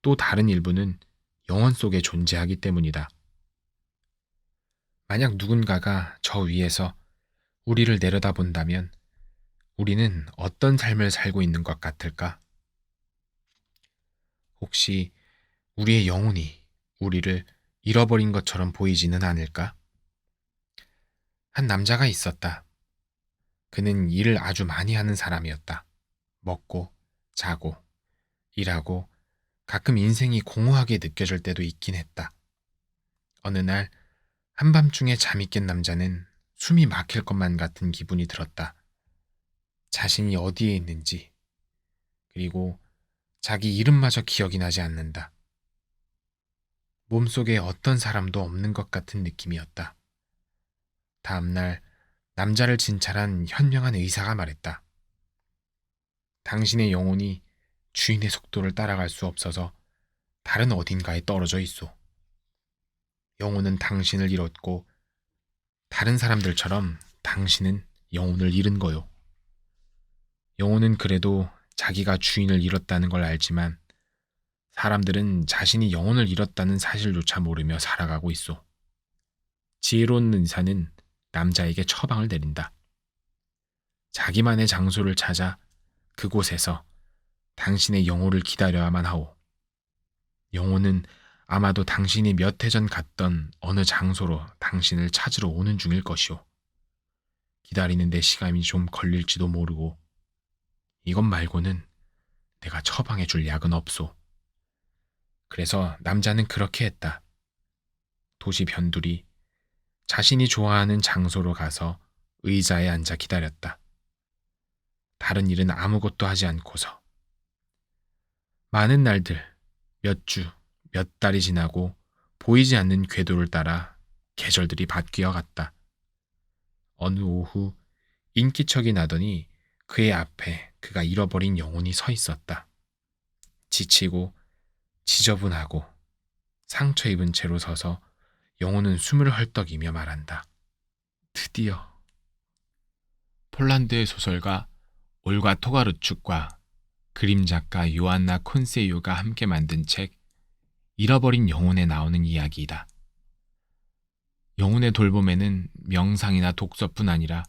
또 다른 일부는 영혼 속에 존재하기 때문이다. 만약 누군가가 저 위에서 우리를 내려다본다면 우리는 어떤 삶을 살고 있는 것 같을까? 혹시 우리의 영혼이 우리를 잃어버린 것처럼 보이지는 않을까? 한 남자가 있었다. 그는 일을 아주 많이 하는 사람이었다. 먹고, 자고, 일하고, 가끔 인생이 공허하게 느껴질 때도 있긴 했다. 어느 날, 한밤중에 잠이 깬 남자는 숨이 막힐 것만 같은 기분이 들었다. 자신이 어디에 있는지, 그리고 자기 이름마저 기억이 나지 않는다. 몸속에 어떤 사람도 없는 것 같은 느낌이었다. 다음날 남자를 진찰한 현명한 의사가 말했다. 당신의 영혼이 주인의 속도를 따라갈 수 없어서 다른 어딘가에 떨어져 있소. 영혼은 당신을 잃었고 다른 사람들처럼 당신은 영혼을 잃은 거요. 영혼은 그래도 자기가 주인을 잃었다는 걸 알지만 사람들은 자신이 영혼을 잃었다는 사실조차 모르며 살아가고 있어. 지혜로운 의사는 남자에게 처방을 내린다. 자기만의 장소를 찾아 그곳에서 당신의 영혼을 기다려야만 하오. 영혼은 아마도 당신이 몇 해 전 갔던 어느 장소로 당신을 찾으러 오는 중일 것이오. 기다리는데 시간이 좀 걸릴지도 모르고 이것 말고는 내가 처방해 줄 약은 없소. 그래서 남자는 그렇게 했다. 도시 변두리 자신이 좋아하는 장소로 가서 의자에 앉아 기다렸다. 다른 일은 아무것도 하지 않고서. 많은 날들, 몇 주, 몇 달이 지나고 보이지 않는 궤도를 따라 계절들이 바뀌어 갔다. 어느 오후 인기척이 나더니 그의 앞에 그가 잃어버린 영혼이 서 있었다. 지치고 지저분하고 상처 입은 채로 서서 영혼은 숨을 헐떡이며 말한다. 드디어. 폴란드의 소설가 올가 토가르축과 그림 작가 요안나 콘세유가 함께 만든 책 잃어버린 영혼에 나오는 이야기이다. 영혼의 돌봄에는 명상이나 독서뿐 아니라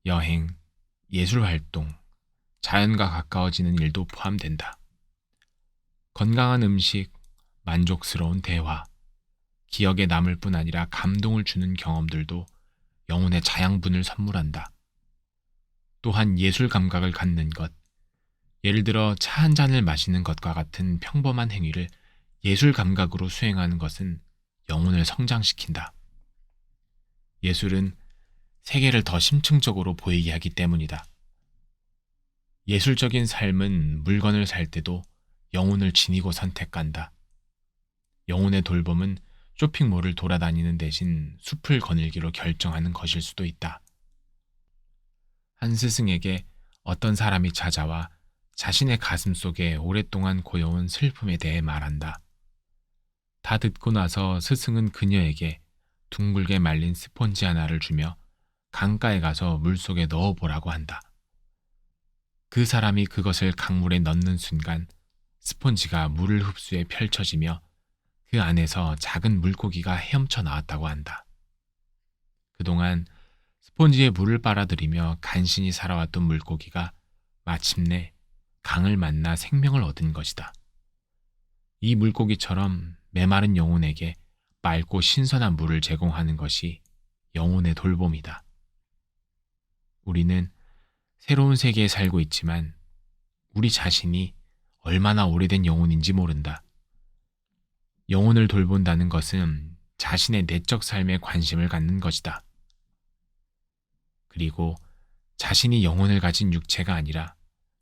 여행, 예술활동, 자연과 가까워지는 일도 포함된다. 건강한 음식, 만족스러운 대화, 기억에 남을 뿐 아니라 감동을 주는 경험들도 영혼의 자양분을 선물한다. 또한 예술 감각을 갖는 것, 예를 들어 차 한 잔을 마시는 것과 같은 평범한 행위를 예술 감각으로 수행하는 것은 영혼을 성장시킨다. 예술은 세계를 더 심층적으로 보이게 하기 때문이다. 예술적인 삶은 물건을 살 때도 영혼을 지니고 선택한다. 영혼의 돌봄은 쇼핑몰을 돌아다니는 대신 숲을 거닐기로 결정하는 것일 수도 있다. 한 스승에게 어떤 사람이 찾아와 자신의 가슴 속에 오랫동안 고여온 슬픔에 대해 말한다. 다 듣고 나서 스승은 그녀에게 둥글게 말린 스폰지 하나를 주며 강가에 가서 물속에 넣어보라고 한다. 그 사람이 그것을 강물에 넣는 순간 스폰지가 물을 흡수해 펼쳐지며 그 안에서 작은 물고기가 헤엄쳐 나왔다고 한다. 그동안 스폰지에 물을 빨아들이며 간신히 살아왔던 물고기가 마침내 강을 만나 생명을 얻은 것이다. 이 물고기처럼 메마른 영혼에게 맑고 신선한 물을 제공하는 것이 영혼의 돌봄이다. 우리는 새로운 세계에 살고 있지만 우리 자신이 얼마나 오래된 영혼인지 모른다. 영혼을 돌본다는 것은 자신의 내적 삶에 관심을 갖는 것이다. 그리고 자신이 영혼을 가진 육체가 아니라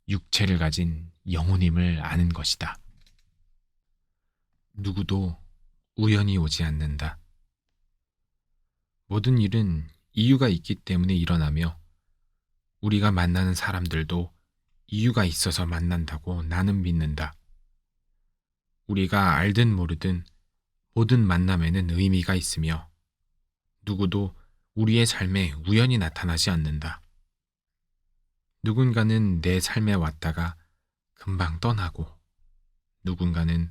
육체를 가진 영혼임을 아는 것이다. 누구도 우연히 오지 않는다. 모든 일은 이유가 있기 때문에 일어나며 우리가 만나는 사람들도 이유가 있어서 만난다고 나는 믿는다. 우리가 알든 모르든 모든 만남에는 의미가 있으며 누구도 우리의 삶에 우연히 나타나지 않는다. 누군가는 내 삶에 왔다가 금방 떠나고, 누군가는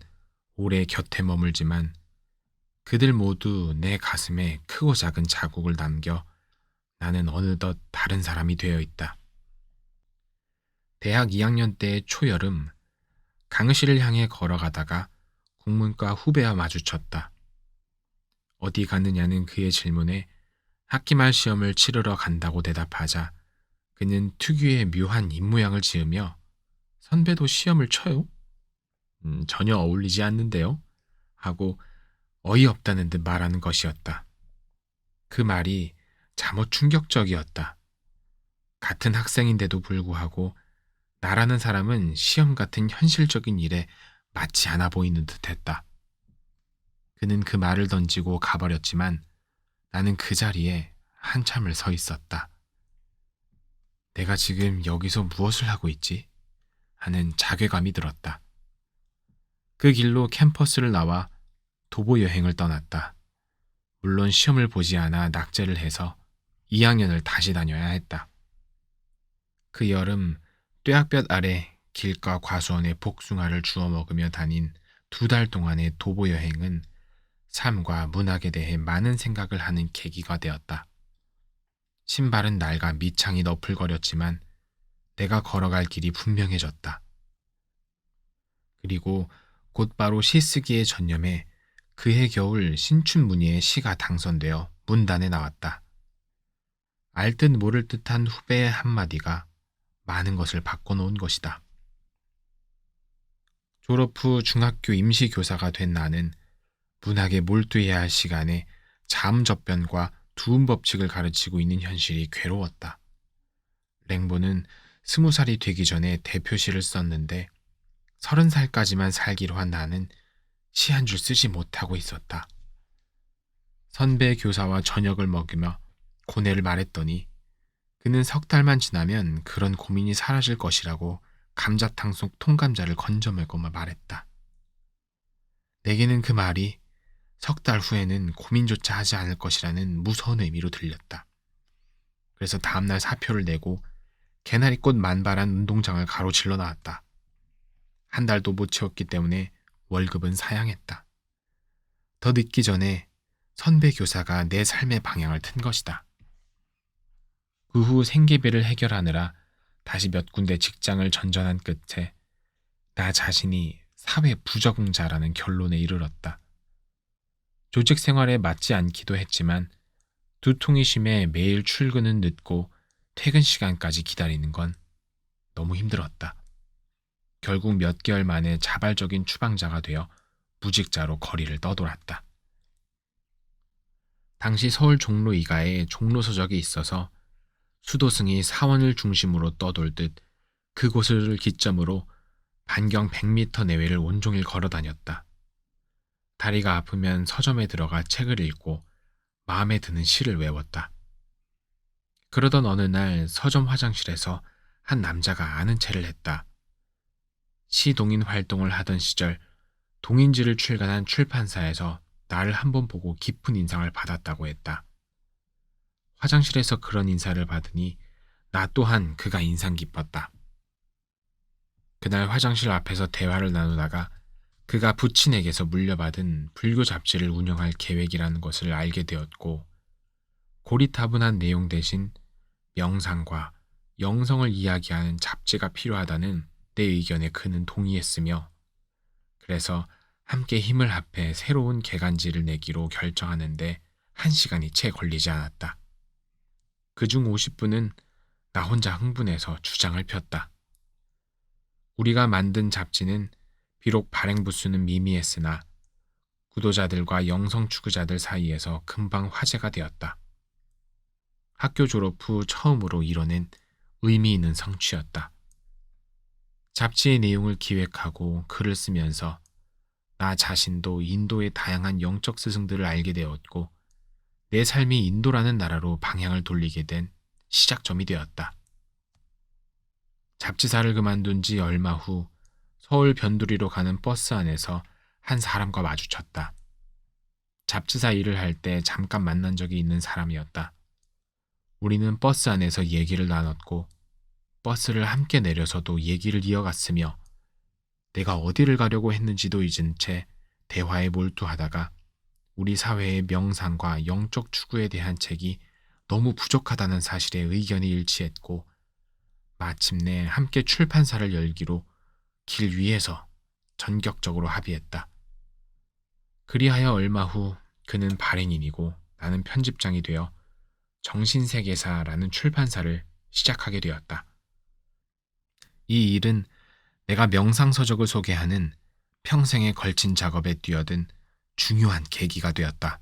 오래 곁에 머물지만 그들 모두 내 가슴에 크고 작은 자국을 남겨 나는 어느덧 다른 사람이 되어 있다. 대학 2학년 때의 초여름, 강의실을 향해 걸어가다가 국문과 후배와 마주쳤다. 어디 가느냐는 그의 질문에 학기말 시험을 치르러 간다고 대답하자 그는 특유의 묘한 입모양을 지으며 선배도 시험을 쳐요? 전혀 어울리지 않는데요? 하고 어이없다는 듯 말하는 것이었다. 그 말이 잠옷 충격적이었다. 같은 학생인데도 불구하고 나라는 사람은 시험 같은 현실적인 일에 맞지 않아 보이는 듯 했다. 그는 그 말을 던지고 가버렸지만 나는 그 자리에 한참을 서 있었다. 내가 지금 여기서 무엇을 하고 있지? 하는 자괴감이 들었다. 그 길로 캠퍼스를 나와 도보 여행을 떠났다. 물론 시험을 보지 않아 낙제를 해서 2학년을 다시 다녀야 했다. 그 여름 뙤약볕 아래 길가 과수원에 복숭아를 주워 먹으며 다닌 2달 동안의 도보 여행은 삶과 문학에 대해 많은 생각을 하는 계기가 되었다. 신발은 낡아 밑창이 너풀거렸지만 내가 걸어갈 길이 분명해졌다. 그리고 곧바로 시쓰기에 전념해 그해 겨울 신춘문예의 시가 당선되어 문단에 나왔다. 알듯 모를 듯한 후배의 한마디가 많은 것을 바꿔놓은 것이다. 졸업 후 중학교 임시교사가 된 나는 문학에 몰두해야 할 시간에 자음접변과 두음법칙을 가르치고 있는 현실이 괴로웠다. 랭보는 20살이 되기 전에 대표시를 썼는데 30살까지만 살기로 한 나는 시 한 줄 쓰지 못하고 있었다. 선배 교사와 저녁을 먹으며 고뇌를 말했더니 그는 3달만 지나면 그런 고민이 사라질 것이라고 감자탕 속 통감자를 건져 먹고 말했다. 내게는 그 말이 3달 후에는 고민조차 하지 않을 것이라는 무서운 의미로 들렸다. 그래서 다음날 사표를 내고 개나리꽃 만발한 운동장을 가로질러 나왔다. 한 달도 못 채웠기 때문에 월급은 사양했다. 더 늦기 전에 선배 교사가 내 삶의 방향을 튼 것이다. 그 후 생계비를 해결하느라 다시 몇 군데 직장을 전전한 끝에 나 자신이 사회 부적응자라는 결론에 이르렀다. 조직 생활에 맞지 않기도 했지만 두통이 심해 매일 출근은 늦고 퇴근 시간까지 기다리는 건 너무 힘들었다. 결국 몇 개월 만에 자발적인 추방자가 되어 무직자로 거리를 떠돌았다. 당시 서울 종로 이가에 종로서적이 있어서 수도승이 사원을 중심으로 떠돌듯 그곳을 기점으로 반경 100m 내외를 온종일 걸어 다녔다. 다리가 아프면 서점에 들어가 책을 읽고 마음에 드는 시를 외웠다. 그러던 어느 날 서점 화장실에서 한 남자가 아는 체를 했다. 시동인 활동을 하던 시절 동인지를 출간한 출판사에서 나를 한번 보고 깊은 인상을 받았다고 했다. 화장실에서 그런 인사를 받으니 나 또한 그가 인상 깊었다. 그날 화장실 앞에서 대화를 나누다가 그가 부친에게서 물려받은 불교 잡지를 운영할 계획이라는 것을 알게 되었고 고리타분한 내용 대신 명상과 영성을 이야기하는 잡지가 필요하다는 내 의견에 그는 동의했으며 그래서 함께 힘을 합해 새로운 개간지를 내기로 결정하는데 1시간이 채 걸리지 않았다. 그중 50분은 나 혼자 흥분해서 주장을 폈다. 우리가 만든 잡지는 비록 발행 부수는 미미했으나 구도자들과 영성 추구자들 사이에서 금방 화제가 되었다. 학교 졸업 후 처음으로 이뤄낸 의미 있는 성취였다. 잡지의 내용을 기획하고 글을 쓰면서 나 자신도 인도의 다양한 영적 스승들을 알게 되었고 내 삶이 인도라는 나라로 방향을 돌리게 된 시작점이 되었다. 잡지사를 그만둔 지 얼마 후 서울 변두리로 가는 버스 안에서 한 사람과 마주쳤다. 잡지사 일을 할 때 잠깐 만난 적이 있는 사람이었다. 우리는 버스 안에서 얘기를 나눴고 버스를 함께 내려서도 얘기를 이어갔으며 내가 어디를 가려고 했는지도 잊은 채 대화에 몰두하다가 우리 사회의 명상과 영적 추구에 대한 책이 너무 부족하다는 사실에 의견이 일치했고 마침내 함께 출판사를 열기로 길 위에서 전격적으로 합의했다. 그리하여 얼마 후 그는 발행인이고 나는 편집장이 되어 정신세계사라는 출판사를 시작하게 되었다. 이 일은 내가 명상서적을 소개하는 평생에 걸친 작업에 뛰어든 중요한 계기가 되었다.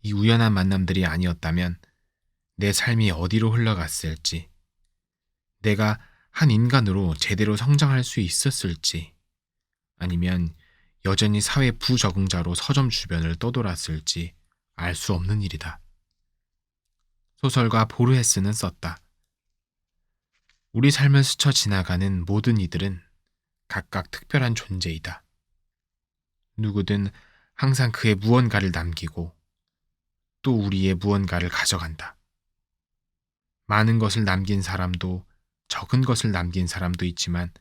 이 우연한 만남들이 아니었다면 내 삶이 어디로 흘러갔을지, 내가 한 인간으로 제대로 성장할 수 있었을지, 아니면 여전히 사회 부적응자로 서점 주변을 떠돌았을지 알 수 없는 일이다. 소설가 보르헤스는 썼다. 우리 삶을 스쳐 지나가는 모든 이들은 각각 특별한 존재이다. 누구든 항상 그의 무언가를 남기고 또 우리의 무언가를 가져간다. 많은 것을 남긴 사람도 적은 것을 남긴 사람도 있지만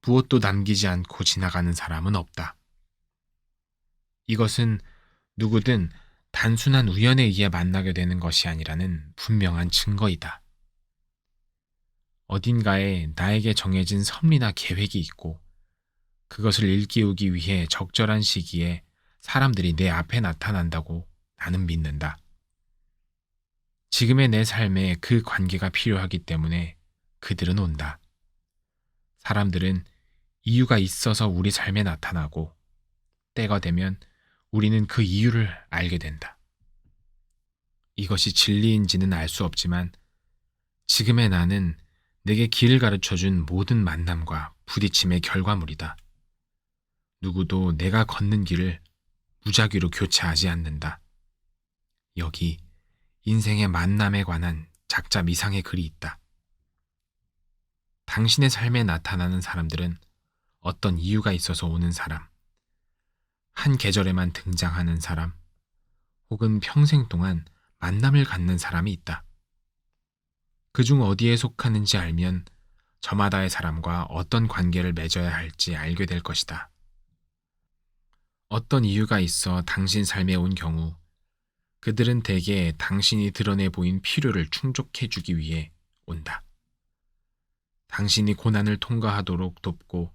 무엇도 남기지 않고 지나가는 사람은 없다. 이것은 누구든 단순한 우연에 의해 만나게 되는 것이 아니라는 분명한 증거이다. 어딘가에 나에게 정해진 섭리나 계획이 있고 그것을 일깨우기 위해 적절한 시기에 사람들이 내 앞에 나타난다고 나는 믿는다. 지금의 내 삶에 그 관계가 필요하기 때문에 그들은 온다. 사람들은 이유가 있어서 우리 삶에 나타나고 때가 되면 우리는 그 이유를 알게 된다. 이것이 진리인지는 알 수 없지만 지금의 나는 내게 길을 가르쳐준 모든 만남과 부딪힘의 결과물이다. 누구도 내가 걷는 길을 무작위로 교체하지 않는다. 여기 인생의 만남에 관한 작자 미상의 글이 있다. 당신의 삶에 나타나는 사람들은 어떤 이유가 있어서 오는 사람, 한 계절에만 등장하는 사람, 혹은 평생 동안 만남을 갖는 사람이 있다. 그중 어디에 속하는지 알면 저마다의 사람과 어떤 관계를 맺어야 할지 알게 될 것이다. 어떤 이유가 있어 당신 삶에 온 경우 그들은 대개 당신이 드러내 보인 필요를 충족해 주기 위해 온다. 당신이 고난을 통과하도록 돕고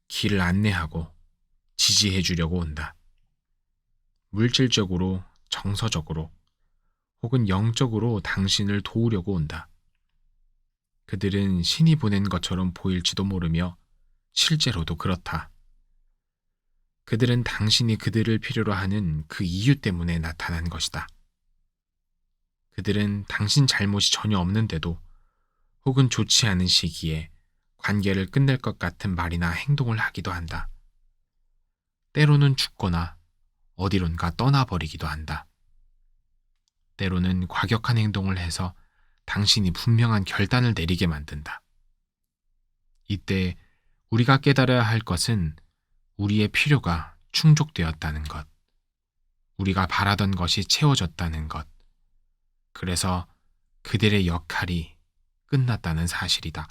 길을 안내하고 지지해 주려고 온다. 물질적으로, 정서적으로, 혹은 영적으로 당신을 도우려고 온다. 그들은 신이 보낸 것처럼 보일지도 모르며 실제로도 그렇다. 그들은 당신이 그들을 필요로 하는 그 이유 때문에 나타난 것이다. 그들은 당신 잘못이 전혀 없는데도 혹은 좋지 않은 시기에 관계를 끝낼 것 같은 말이나 행동을 하기도 한다. 때로는 죽거나 어디론가 떠나버리기도 한다. 때로는 과격한 행동을 해서 당신이 분명한 결단을 내리게 만든다. 이때 우리가 깨달아야 할 것은 우리의 필요가 충족되었다는 것, 우리가 바라던 것이 채워졌다는 것, 그래서 그들의 역할이 끝났다는 사실이다.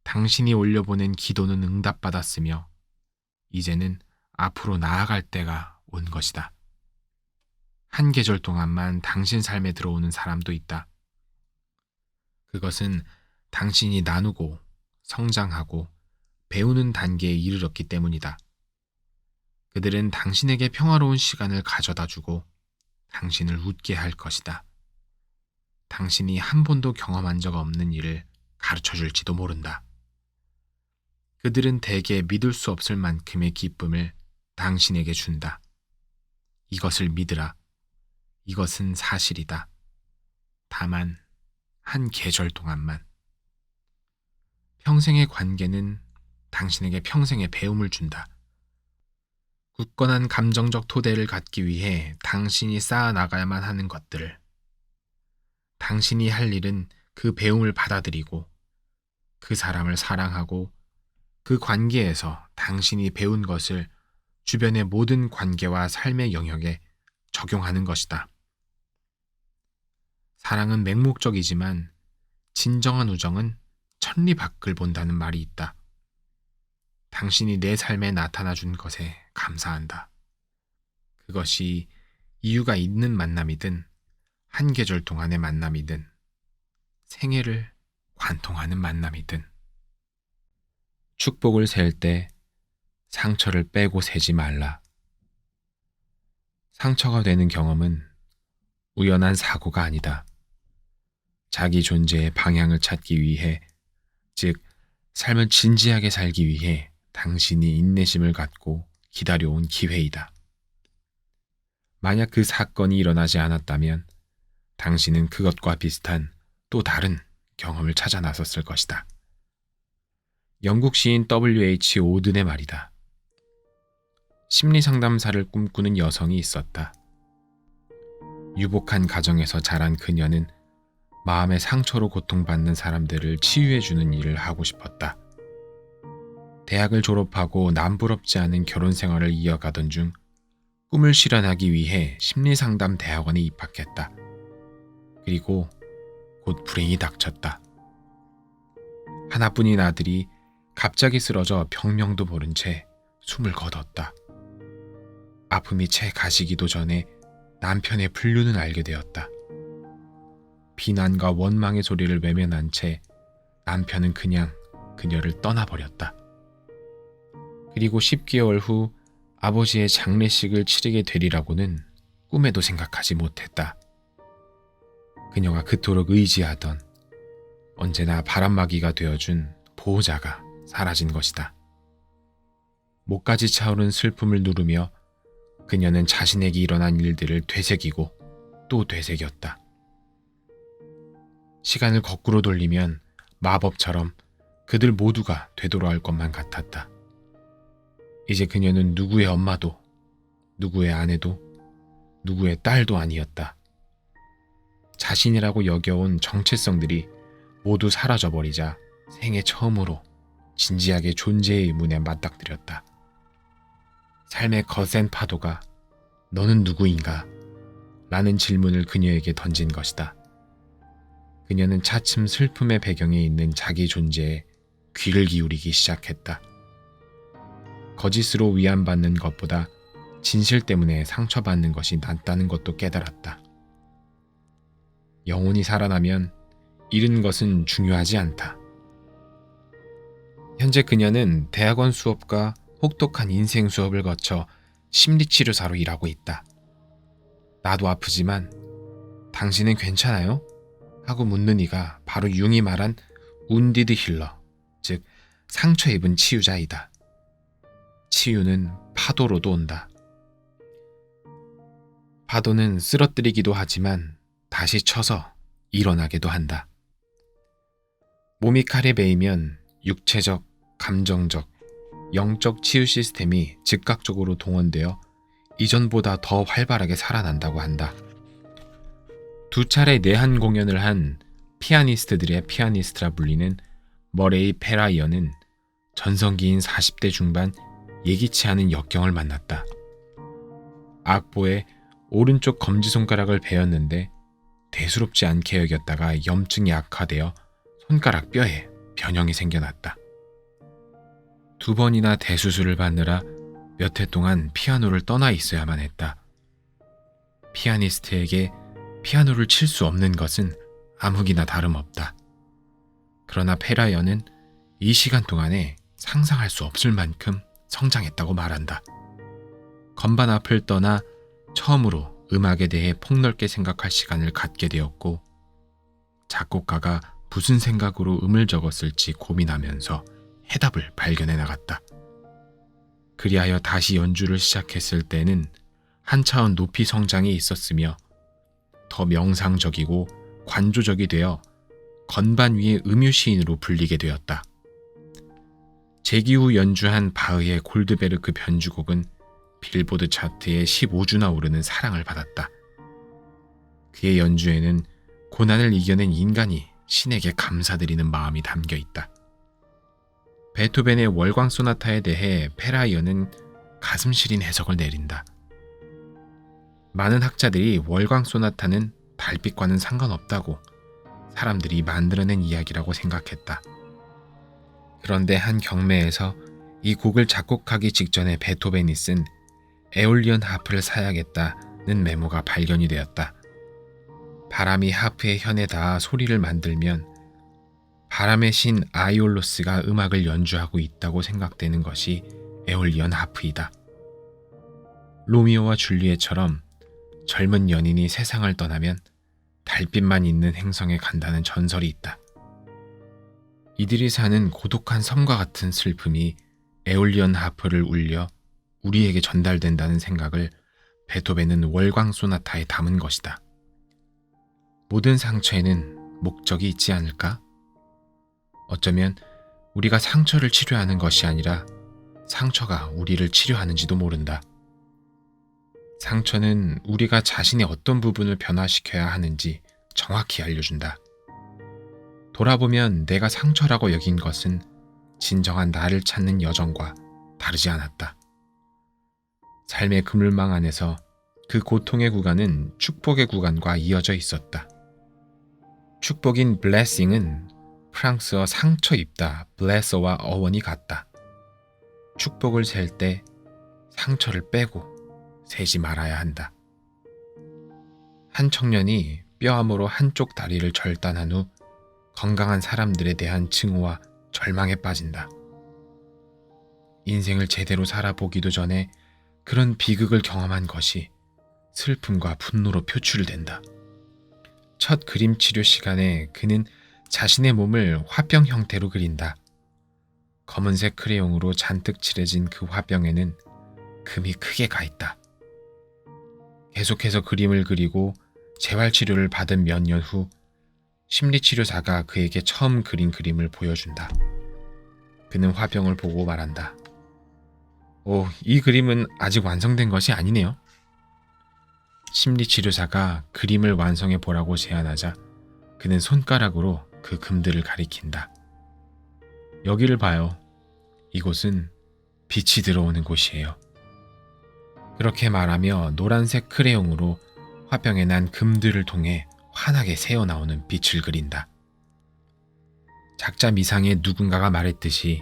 당신이 올려보낸 기도는 응답받았으며 이제는 앞으로 나아갈 때가 온 것이다. 한 계절 동안만 당신 삶에 들어오는 사람도 있다. 그것은 당신이 나누고 성장하고 배우는 단계에 이르렀기 때문이다. 그들은 당신에게 평화로운 시간을 가져다 주고 당신을 웃게 할 것이다. 당신이 한 번도 경험한 적 없는 일을 가르쳐 줄지도 모른다. 그들은 대개 믿을 수 없을 만큼의 기쁨을 당신에게 준다. 이것을 믿으라. 이것은 사실이다. 다만 한 계절 동안만. 평생의 관계는 당신에게 평생의 배움을 준다. 굳건한 감정적 토대를 갖기 위해 당신이 쌓아나가야만 하는 것들을. 당신이 할 일은 그 배움을 받아들이고 그 사람을 사랑하고 그 관계에서 당신이 배운 것을 주변의 모든 관계와 삶의 영역에 적용하는 것이다. 사랑은 맹목적이지만 진정한 우정은 천리 밖을 본다는 말이 있다. 당신이 내 삶에 나타나 준 것에 감사한다. 그것이 이유가 있는 만남이든 한 계절 동안의 만남이든 생애를 관통하는 만남이든 축복을 셀 때 상처를 빼고 세지 말라. 상처가 되는 경험은 우연한 사고가 아니다. 자기 존재의 방향을 찾기 위해, 즉 삶을 진지하게 살기 위해 당신이 인내심을 갖고 기다려온 기회이다. 만약 그 사건이 일어나지 않았다면 당신은 그것과 비슷한 또 다른 경험을 찾아 나섰을 것이다. 영국 시인 W.H. 오든의 말이다. 심리상담사를 꿈꾸는 여성이 있었다. 유복한 가정에서 자란 그녀는 마음의 상처로 고통받는 사람들을 치유해주는 일을 하고 싶었다. 대학을 졸업하고 남부럽지 않은 결혼 생활을 이어가던 중 꿈을 실현하기 위해 심리상담 대학원에 입학했다. 그리고 곧 불행이 닥쳤다. 하나뿐인 아들이 갑자기 쓰러져 병명도 모른 채 숨을 거뒀다. 아픔이 채 가시기도 전에 남편의 불륜을 알게 되었다. 비난과 원망의 소리를 외면한 채 남편은 그냥 그녀를 떠나버렸다. 그리고 10개월 후 아버지의 장례식을 치르게 되리라고는 꿈에도 생각하지 못했다. 그녀가 그토록 의지하던, 언제나 바람막이가 되어준 보호자가 사라진 것이다. 목까지 차오른 슬픔을 누르며 그녀는 자신에게 일어난 일들을 되새기고 또 되새겼다. 시간을 거꾸로 돌리면 마법처럼 그들 모두가 되돌아올 것만 같았다. 이제 그녀는 누구의 엄마도, 누구의 아내도, 누구의 딸도 아니었다. 자신이라고 여겨온 정체성들이 모두 사라져버리자 생애 처음으로 진지하게 존재의 의문에 맞닥뜨렸다. 삶의 거센 파도가 너는 누구인가? 라는 질문을 그녀에게 던진 것이다. 그녀는 차츰 슬픔의 배경에 있는 자기 존재에 귀를 기울이기 시작했다. 거짓으로 위안받는 것보다 진실 때문에 상처받는 것이 낫다는 것도 깨달았다. 영혼이 살아나면 잃은 것은 중요하지 않다. 현재 그녀는 대학원 수업과 혹독한 인생 수업을 거쳐 심리치료사로 일하고 있다. 나도 아프지만 당신은 괜찮아요? 하고 묻는 이가 바로 융이 말한 운디드 힐러, 즉 상처 입은 치유자이다. 치유는 파도로도 온다. 파도는 쓰러뜨리기도 하지만 다시 쳐서 일어나기도 한다. 몸이 칼에 베이면 육체적, 감정적, 영적 치유 시스템이 즉각적으로 동원되어 이전보다 더 활발하게 살아난다고 한다. 2차례 내한 공연을 한 피아니스트들의 피아니스트라 불리는 머레이 페라이어는 전성기인 40대 중반 예기치 않은 역경을 만났다. 악보에 오른쪽 검지손가락을 베었는데 대수롭지 않게 여겼다가 염증이 악화되어 손가락 뼈에 변형이 생겨났다. 2번이나 대수술을 받느라 몇 해 동안 피아노를 떠나 있어야만 했다. 피아니스트에게 피아노를 칠 수 없는 것은 암흑이나 다름없다. 그러나 페라이어는 이 시간 동안에 상상할 수 없을 만큼 성장했다고 말한다. 건반 앞을 떠나 처음으로 음악에 대해 폭넓게 생각할 시간을 갖게 되었고, 작곡가가 무슨 생각으로 음을 적었을지 고민하면서 해답을 발견해 나갔다. 그리하여 다시 연주를 시작했을 때는 한 차원 높이 성장이 있었으며 더 명상적이고 관조적이 되어 건반 위의 음유시인으로 불리게 되었다. 재기 후 연주한 바흐의 골드베르크 변주곡은 빌보드 차트에 15주나 오르는 사랑을 받았다. 그의 연주에는 고난을 이겨낸 인간이 신에게 감사드리는 마음이 담겨 있다. 베토벤의 월광 소나타에 대해 페라이어는 가슴 시린 해석을 내린다. 많은 학자들이 월광 소나타는 달빛과는 상관없다고 사람들이 만들어낸 이야기라고 생각했다. 그런데 한 경매에서 이 곡을 작곡하기 직전에 베토벤이 쓴 에올리언 하프를 사야겠다는 메모가 발견이 되었다. 바람이 하프의 현에 닿아 소리를 만들면 바람의 신 아이올로스가 음악을 연주하고 있다고 생각되는 것이 에올리언 하프이다. 로미오와 줄리엣처럼 젊은 연인이 세상을 떠나면 달빛만 있는 행성에 간다는 전설이 있다. 이들이 사는 고독한 섬과 같은 슬픔이 에올리언 하프를 울려 우리에게 전달된다는 생각을 베토벤은 월광 소나타에 담은 것이다. 모든 상처에는 목적이 있지 않을까? 어쩌면 우리가 상처를 치료하는 것이 아니라 상처가 우리를 치료하는지도 모른다. 상처는 우리가 자신의 어떤 부분을 변화시켜야 하는지 정확히 알려준다. 돌아보면 내가 상처라고 여긴 것은 진정한 나를 찾는 여정과 다르지 않았다. 삶의 그물망 안에서 그 고통의 구간은 축복의 구간과 이어져 있었다. 축복인 blessing은 프랑스어 상처 입다 blesser와 어원이 같다. 축복을 셀 때 상처를 빼고 세지 말아야 한다. 한 청년이 뼈암으로 한쪽 다리를 절단한 후 건강한 사람들에 대한 증오와 절망에 빠진다. 인생을 제대로 살아보기도 전에 그런 비극을 경험한 것이 슬픔과 분노로 표출된다. 첫 그림 치료 시간에 그는 자신의 몸을 화병 형태로 그린다. 검은색 크레용으로 잔뜩 칠해진 그 화병에는 금이 크게 가 있다. 계속해서 그림을 그리고 재활치료를 받은 몇 년 후 심리치료사가 그에게 처음 그린 그림을 보여준다. 그는 화병을 보고 말한다. 오, 이 그림은 아직 완성된 것이 아니네요. 심리치료사가 그림을 완성해 보라고 제안하자 그는 손가락으로 그 금들을 가리킨다. 여기를 봐요. 이곳은 빛이 들어오는 곳이에요. 그렇게 말하며 노란색 크레용으로 화병에 난 금들을 통해 환하게 새어나오는 빛을 그린다. 작자 미상의 누군가가 말했듯이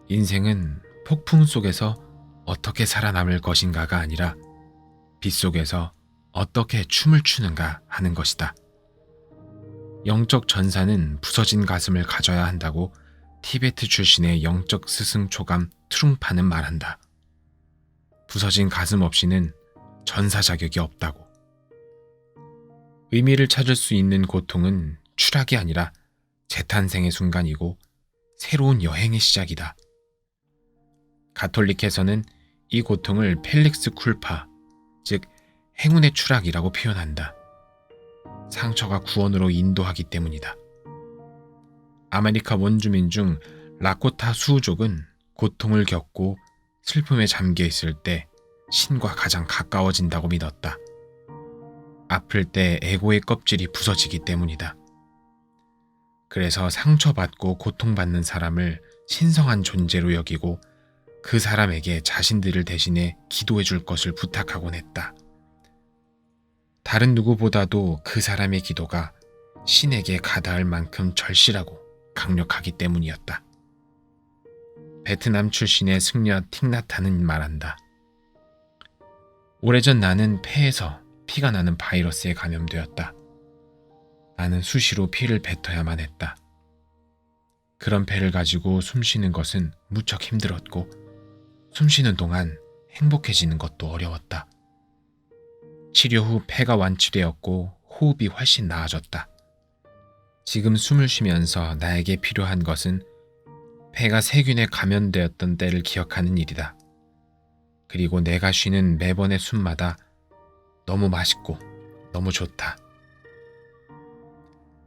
인생은 폭풍 속에서 어떻게 살아남을 것인가가 아니라 빛 속에서 어떻게 춤을 추는가 하는 것이다. 영적 전사는 부서진 가슴을 가져야 한다고 티베트 출신의 영적 스승 초감 트룽파는 말한다. 부서진 가슴 없이는 전사 자격이 없다고. 의미를 찾을 수 있는 고통은 추락이 아니라 재탄생의 순간이고 새로운 여행의 시작이다. 가톨릭에서는 이 고통을 펠릭스 쿨파, 즉 행운의 추락이라고 표현한다. 상처가 구원으로 인도하기 때문이다. 아메리카 원주민 중 라코타 수우족은 고통을 겪고 슬픔에 잠겨 있을 때 신과 가장 가까워진다고 믿었다. 아플 때 에고의 껍질이 부서지기 때문이다. 그래서 상처받고 고통받는 사람을 신성한 존재로 여기고 그 사람에게 자신들을 대신해 기도해 줄 것을 부탁하곤 했다. 다른 누구보다도 그 사람의 기도가 신에게 가닿을 만큼 절실하고 강력하기 때문이었다. 베트남 출신의 승려 틱나타는 말한다. 오래전 나는 폐에서 피가 나는 바이러스에 감염되었다. 나는 수시로 피를 뱉어야만 했다. 그런 폐를 가지고 숨쉬는 것은 무척 힘들었고 숨쉬는 동안 행복해지는 것도 어려웠다. 치료 후 폐가 완치되었고 호흡이 훨씬 나아졌다. 지금 숨을 쉬면서 나에게 필요한 것은 폐가 세균에 감염되었던 때를 기억하는 일이다. 그리고 내가 쉬는 매번의 숨마다 너무 맛있고 너무 좋다.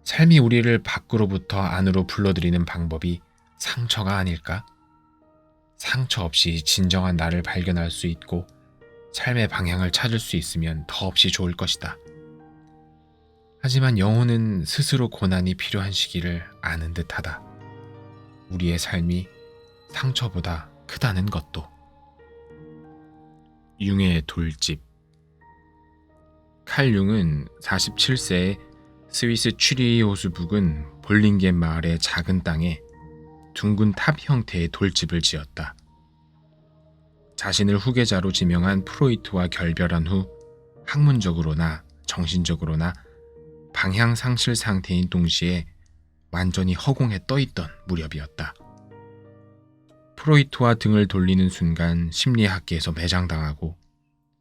삶이 우리를 밖으로부터 안으로 불러들이는 방법이 상처가 아닐까? 상처 없이 진정한 나를 발견할 수 있고 삶의 방향을 찾을 수 있으면 더없이 좋을 것이다. 하지만 영혼은 스스로 고난이 필요한 시기를 아는 듯하다. 우리의 삶이 상처보다 크다는 것도. 융의 돌집. 칼 융은 47세에 스위스 취리히 호수 부근 볼링겐 마을의 작은 땅에 둥근 탑 형태의 돌집을 지었다. 자신을 후계자로 지명한 프로이트와 결별한 후 학문적으로나 정신적으로나 방향 상실 상태인 동시에 완전히 허공에 떠있던 무렵이었다. 프로이트와 등을 돌리는 순간 심리학계에서 매장당하고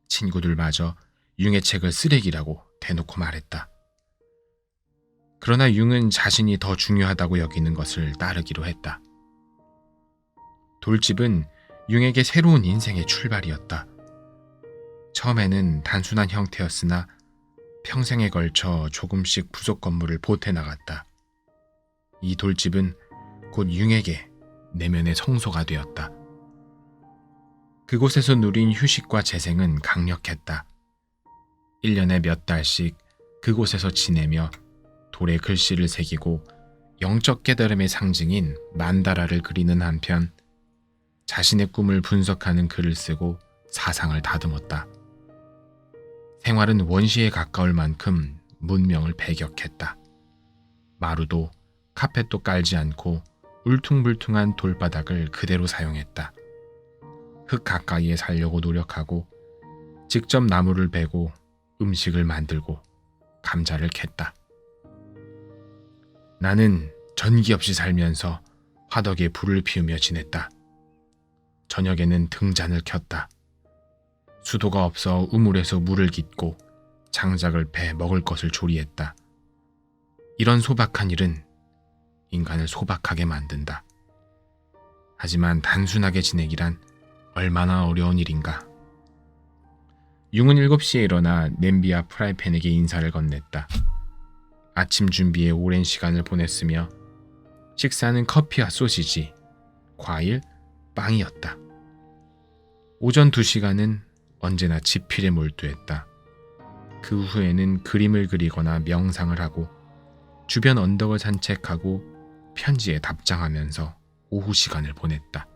친구들마저 융의 책을 쓰레기라고 대놓고 말했다. 그러나 융은 자신이 더 중요하다고 여기는 것을 따르기로 했다. 돌집은 융에게 새로운 인생의 출발이었다. 처음에는 단순한 형태였으나 평생에 걸쳐 조금씩 부속 건물을 보태나갔다. 이 돌집은 곧 융에게 내면의 성소가 되었다. 그곳에서 누린 휴식과 재생은 강력했다. 1년에 몇 달씩 그곳에서 지내며 돌에 글씨를 새기고 영적 깨달음의 상징인 만다라를 그리는 한편 자신의 꿈을 분석하는 글을 쓰고 사상을 다듬었다. 생활은 원시에 가까울 만큼 문명을 배격했다. 마루도 카펫도 깔지 않고 울퉁불퉁한 돌바닥을 그대로 사용했다. 흙 가까이에 살려고 노력하고 직접 나무를 베고 음식을 만들고 감자를 캤다. 나는 전기 없이 살면서 화덕에 불을 피우며 지냈다. 저녁에는 등잔을 켰다. 수도가 없어 우물에서 물을 깃고 장작을 베 먹을 것을 조리했다. 이런 소박한 일은 인간을 소박하게 만든다. 하지만 단순하게 지내기란 얼마나 어려운 일인가. 융은 7시에 일어나 냄비와 프라이팬에게 인사를 건넸다. 아침 준비에 오랜 시간을 보냈으며 식사는 커피와 소시지, 과일, 빵이었다. 오전 2시간은 언제나 지필에 몰두했다. 그 후에는 그림을 그리거나 명상을 하고 주변 언덕을 산책하고 편지에 답장하면서 오후 시간을 보냈다.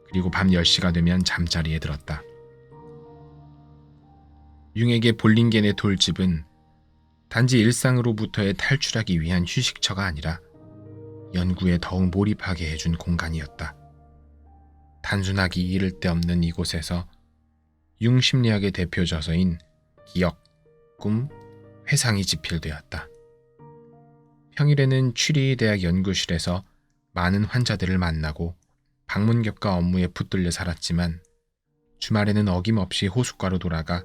그리고 밤 10시가 되면 잠자리에 들었다. 융에게 볼링겐의 돌집은 단지 일상으로부터의 탈출하기 위한 휴식처가 아니라 연구에 더욱 몰입하게 해준 공간이었다. 단순하기 이를 데 없는 이곳에서 융 심리학의 대표 저서인 기억, 꿈, 회상이 집필되었다. 평일에는 취리히 대학 연구실에서 많은 환자들을 만나고 방문객과 업무에 붙들려 살았지만 주말에는 어김없이 호숫가로 돌아가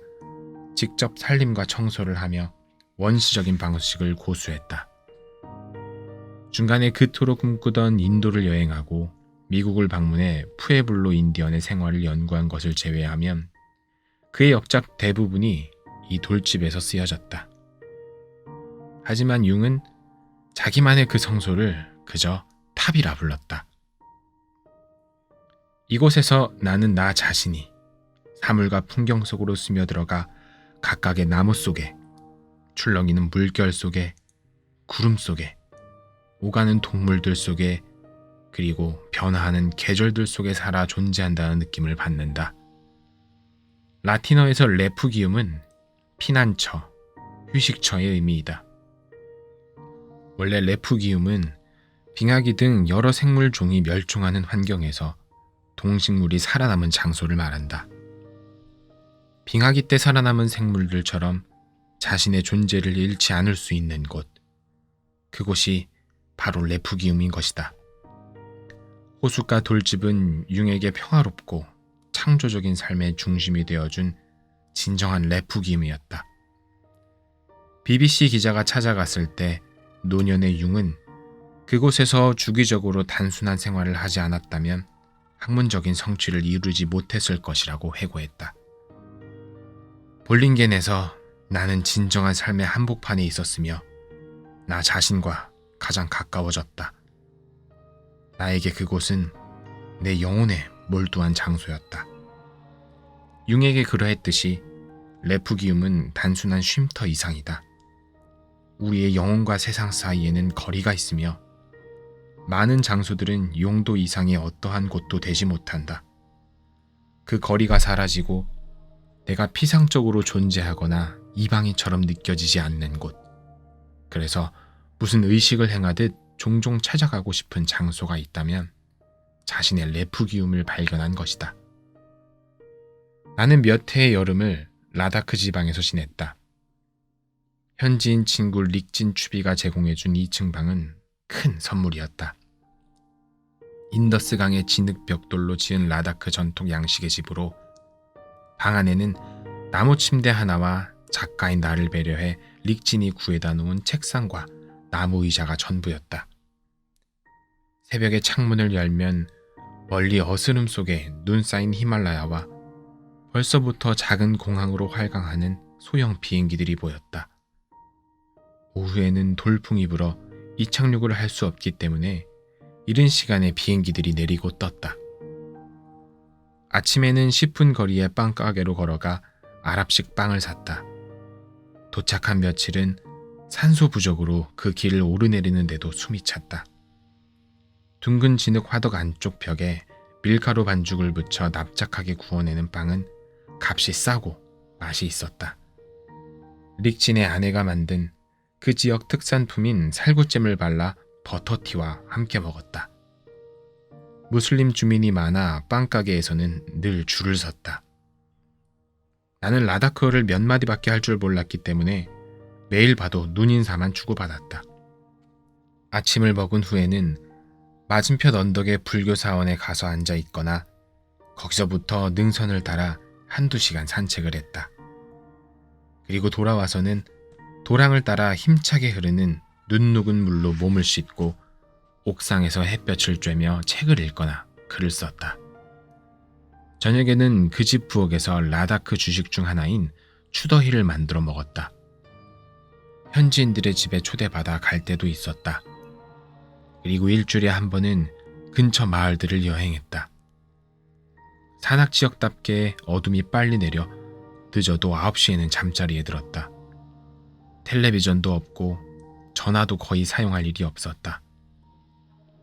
직접 살림과 청소를 하며 원시적인 방식을 고수했다. 중간에 그토록 꿈꾸던 인도를 여행하고 미국을 방문해 푸에블로 인디언의 생활을 연구한 것을 제외하면 그의 역작 대부분이 이 돌집에서 쓰여졌다. 하지만 융은 자기만의 그 성소를 그저 탑이라 불렀다. 이곳에서 나는 나 자신이 사물과 풍경 속으로 스며들어가 각각의 나무 속에, 출렁이는 물결 속에, 구름 속에, 오가는 동물들 속에, 그리고 변화하는 계절들 속에 살아 존재한다는 느낌을 받는다. 라틴어에서 레푸기움은 피난처, 휴식처의 의미이다. 원래 레푸기움은 빙하기 등 여러 생물 종이 멸종하는 환경에서 동식물이 살아남은 장소를 말한다. 빙하기 때 살아남은 생물들처럼 자신의 존재를 잃지 않을 수 있는 곳, 그곳이 바로 레푸기움인 것이다. 호숫가 돌집은 융에게 평화롭고 창조적인 삶의 중심이 되어준 진정한 레푸기움이었다. BBC 기자가 찾아갔을 때 노년의 융은 그곳에서 주기적으로 단순한 생활을 하지 않았다면 학문적인 성취를 이루지 못했을 것이라고 회고했다. 볼링겐에서 나는 진정한 삶의 한복판에 있었으며 나 자신과 가장 가까워졌다. 나에게 그곳은 내 영혼에 몰두한 장소였다. 융에게 그러했듯이 레푸기움은 단순한 쉼터 이상이다. 우리의 영혼과 세상 사이에는 거리가 있으며 많은 장소들은 용도 이상의 어떠한 곳도 되지 못한다. 그 거리가 사라지고 내가 피상적으로 존재하거나 이방인처럼 느껴지지 않는 곳. 그래서 무슨 의식을 행하듯 종종 찾아가고 싶은 장소가 있다면 자신의 레푸기움을 발견한 것이다. 나는 몇 해의 여름을 라다크 지방에서 지냈다. 현지인 친구 릭진 추비가 제공해준 2층 방은 큰 선물이었다. 인더스강의 진흙 벽돌로 지은 라다크 전통 양식의 집으로 방 안에는 나무 침대 하나와 작가인 나를 배려해 릭진이 구해다 놓은 책상과 나무 의자가 전부였다. 새벽에 창문을 열면 멀리 어스름 속에 눈 쌓인 히말라야와 벌써부터 작은 공항으로 활강하는 소형 비행기들이 보였다. 오후에는 돌풍이 불어 이착륙을 할 수 없기 때문에 이른 시간에 비행기들이 내리고 떴다. 아침에는 10분 거리의 빵가게로 걸어가 아랍식 빵을 샀다. 도착한 며칠은 산소 부족으로 그 길을 오르내리는데도 숨이 찼다. 둥근 진흙 화덕 안쪽 벽에 밀가루 반죽을 붙여 납작하게 구워내는 빵은 값이 싸고 맛이 있었다. 릭진의 아내가 만든 그 지역 특산품인 살구잼을 발라 버터티와 함께 먹었다. 무슬림 주민이 많아 빵가게에서는 늘 줄을 섰다. 나는 라다크어를 몇 마디밖에 할 줄 몰랐기 때문에 매일 봐도 눈인사만 주고받았다. 아침을 먹은 후에는 맞은편 언덕의 불교 사원에 가서 앉아 있거나 거기서부터 능선을 따라 한두 시간 산책을 했다. 그리고 돌아와서는 도랑을 따라 힘차게 흐르는 눈 녹은 물로 몸을 씻고 옥상에서 햇볕을 쬐며 책을 읽거나 글을 썼다. 저녁에는 그 집 부엌에서 라다크 주식 중 하나인 추더히를 만들어 먹었다. 현지인들의 집에 초대받아 갈 때도 있었다. 그리고 일주일에 한 번은 근처 마을들을 여행했다. 산악지역답게 어둠이 빨리 내려 늦어도 9시에는 잠자리에 들었다. 텔레비전도 없고 전화도 거의 사용할 일이 없었다.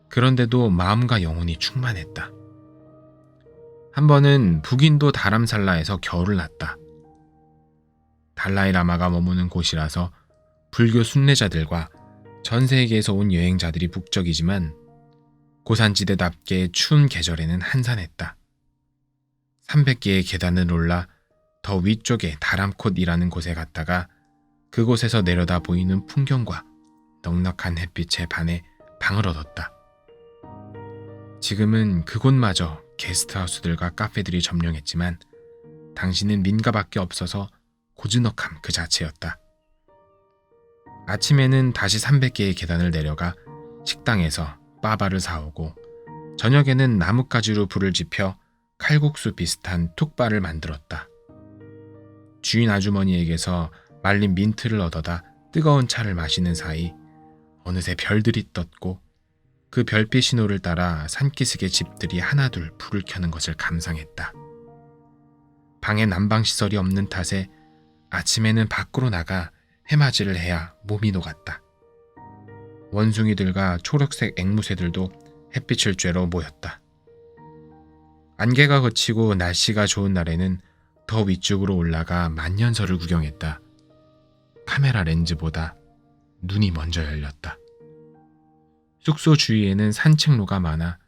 그런데도 마음과 영혼이 충만했다. 한 번은 북인도 다람살라에서 겨울을 났다. 달라이라마가 머무는 곳이라서 불교 순례자들과 전 세계에서 온 여행자들이 북적이지만 고산지대답게 추운 계절에는 한산했다. 300개의 계단을 올라 더 위쪽에 다람콧이라는 곳에 갔다가 그곳에서 내려다 보이는 풍경과 넉넉한 햇빛에 반해 방을 얻었다. 지금은 그곳마저 게스트하우스들과 카페들이 점령했지만 당시는 민가밖에 없어서 고즈넉함 그 자체였다. 아침에는 다시 300개의 계단을 내려가 식당에서 빠바를 사오고 저녁에는 나뭇가지로 불을 지펴 칼국수 비슷한 툭바를 만들었다. 주인 아주머니에게서 말린 민트를 얻어다 뜨거운 차를 마시는 사이 어느새 별들이 떴고 그 별빛 신호를 따라 산기슭의 집들이 하나둘 불을 켜는 것을 감상했다. 방에 난방시설이 없는 탓에 아침에는 밖으로 나가 해맞이를 해야 몸이 녹았다. 원숭이들과 초록색 앵무새들도 햇빛을 쬐러 모였다. 안개가 걷히고 날씨가 좋은 날에는 더 위쪽으로 올라가 만년설을 구경했다. 카메라 렌즈보다 눈이 먼저 열렸다. 숙소 주위에는 산책로가 많아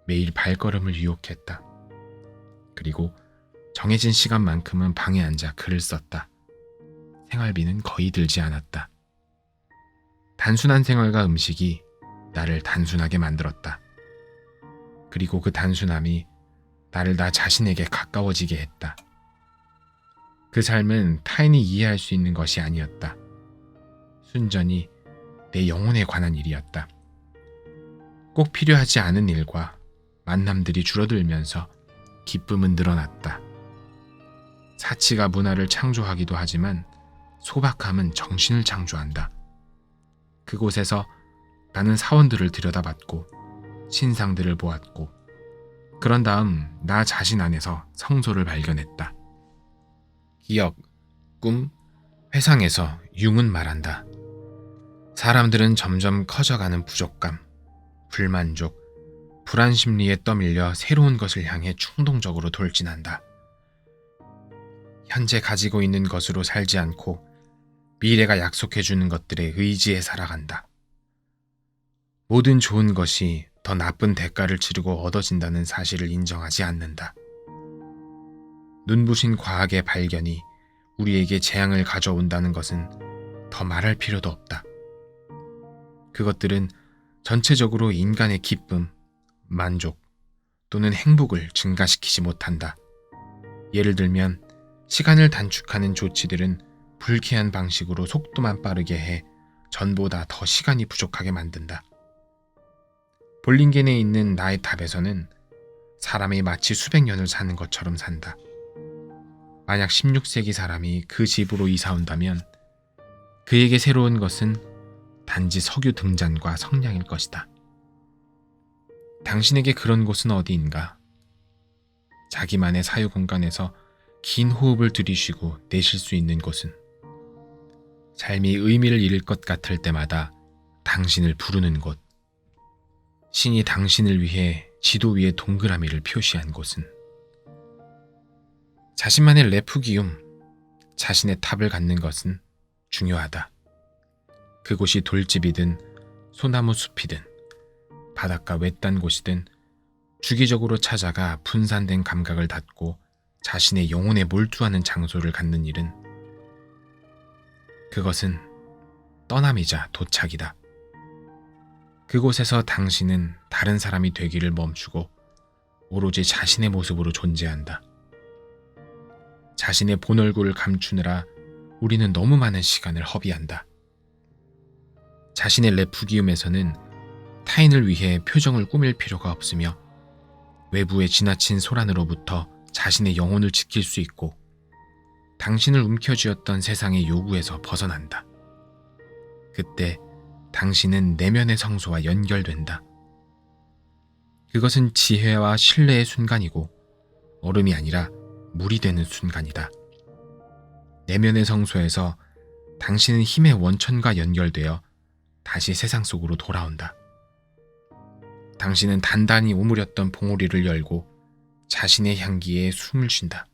매일 발걸음을 유혹했다. 그리고 정해진 시간만큼은 방에 앉아 글을 썼다. 생활비는 거의 들지 않았다. 단순한 생활과 음식이 나를 단순하게 만들었다. 그리고 그 단순함이 나를 나 자신에게 가까워지게 했다. 그 삶은 타인이 이해할 수 있는 것이 아니었다. 순전히 내 영혼에 관한 일이었다. 꼭 필요하지 않은 일과 만남들이 줄어들면서 기쁨은 늘어났다. 사치가 문화를 창조하기도 하지만 소박함은 정신을 창조한다. 그곳에서 나는 사원들을 들여다봤고 신상들을 보았고 그런 다음 나 자신 안에서 성소를 발견했다. 기억, 꿈, 회상에서 융은 말한다. 사람들은 점점 커져가는 부족감, 불만족, 불안 심리에 떠밀려 새로운 것을 향해 충동적으로 돌진한다. 현재 가지고 있는 것으로 살지 않고 미래가 약속해주는 것들에 의지해 살아간다. 모든 좋은 것이 더 나쁜 대가를 치르고 얻어진다는 사실을 인정하지 않는다. 눈부신 과학의 발견이 우리에게 재앙을 가져온다는 것은 더 말할 필요도 없다. 그것들은 전체적으로 인간의 기쁨, 만족 또는 행복을 증가시키지 못한다. 예를 들면 시간을 단축하는 조치들은 불쾌한 방식으로 속도만 빠르게 해 전보다 더 시간이 부족하게 만든다. 볼링겐에 있는 나의 탑에서는 사람이 마치 수백 년을 사는 것처럼 산다. 만약 16세기 사람이 그 집으로 이사 온다면 그에게 새로운 것은 단지 석유 등잔과 성냥일 것이다. 당신에게 그런 곳은 어디인가? 자기만의 사유 공간에서 긴 호흡을 들이쉬고 내쉴 수 있는 곳은 삶이 의미를 잃을 것 같을 때마다 당신을 부르는 곳, 신이 당신을 위해 지도 위에 동그라미를 표시한 곳은 자신만의 레푸기움, 자신의 탑을 갖는 것은 중요하다. 그곳이 돌집이든 소나무 숲이든 바닷가 외딴 곳이든 주기적으로 찾아가 분산된 감각을 닫고 자신의 영혼에 몰두하는 장소를 갖는 일은 그것은 떠남이자 도착이다. 그곳에서 당신은 다른 사람이 되기를 멈추고 오로지 자신의 모습으로 존재한다. 자신의 본 얼굴을 감추느라 우리는 너무 많은 시간을 허비한다. 자신의 레푸기움에서는 타인을 위해 표정을 꾸밀 필요가 없으며 외부의 지나친 소란으로부터 자신의 영혼을 지킬 수 있고 당신을 움켜쥐었던 세상의 요구에서 벗어난다. 그때 당신은 내면의 성소와 연결된다. 그것은 지혜와 신뢰의 순간이고 얼음이 아니라 물이 되는 순간이다. 내면의 성소에서 당신은 힘의 원천과 연결되어 다시 세상 속으로 돌아온다. 당신은 단단히 오므렸던 봉우리를 열고 자신의 향기에 숨을 쉰다.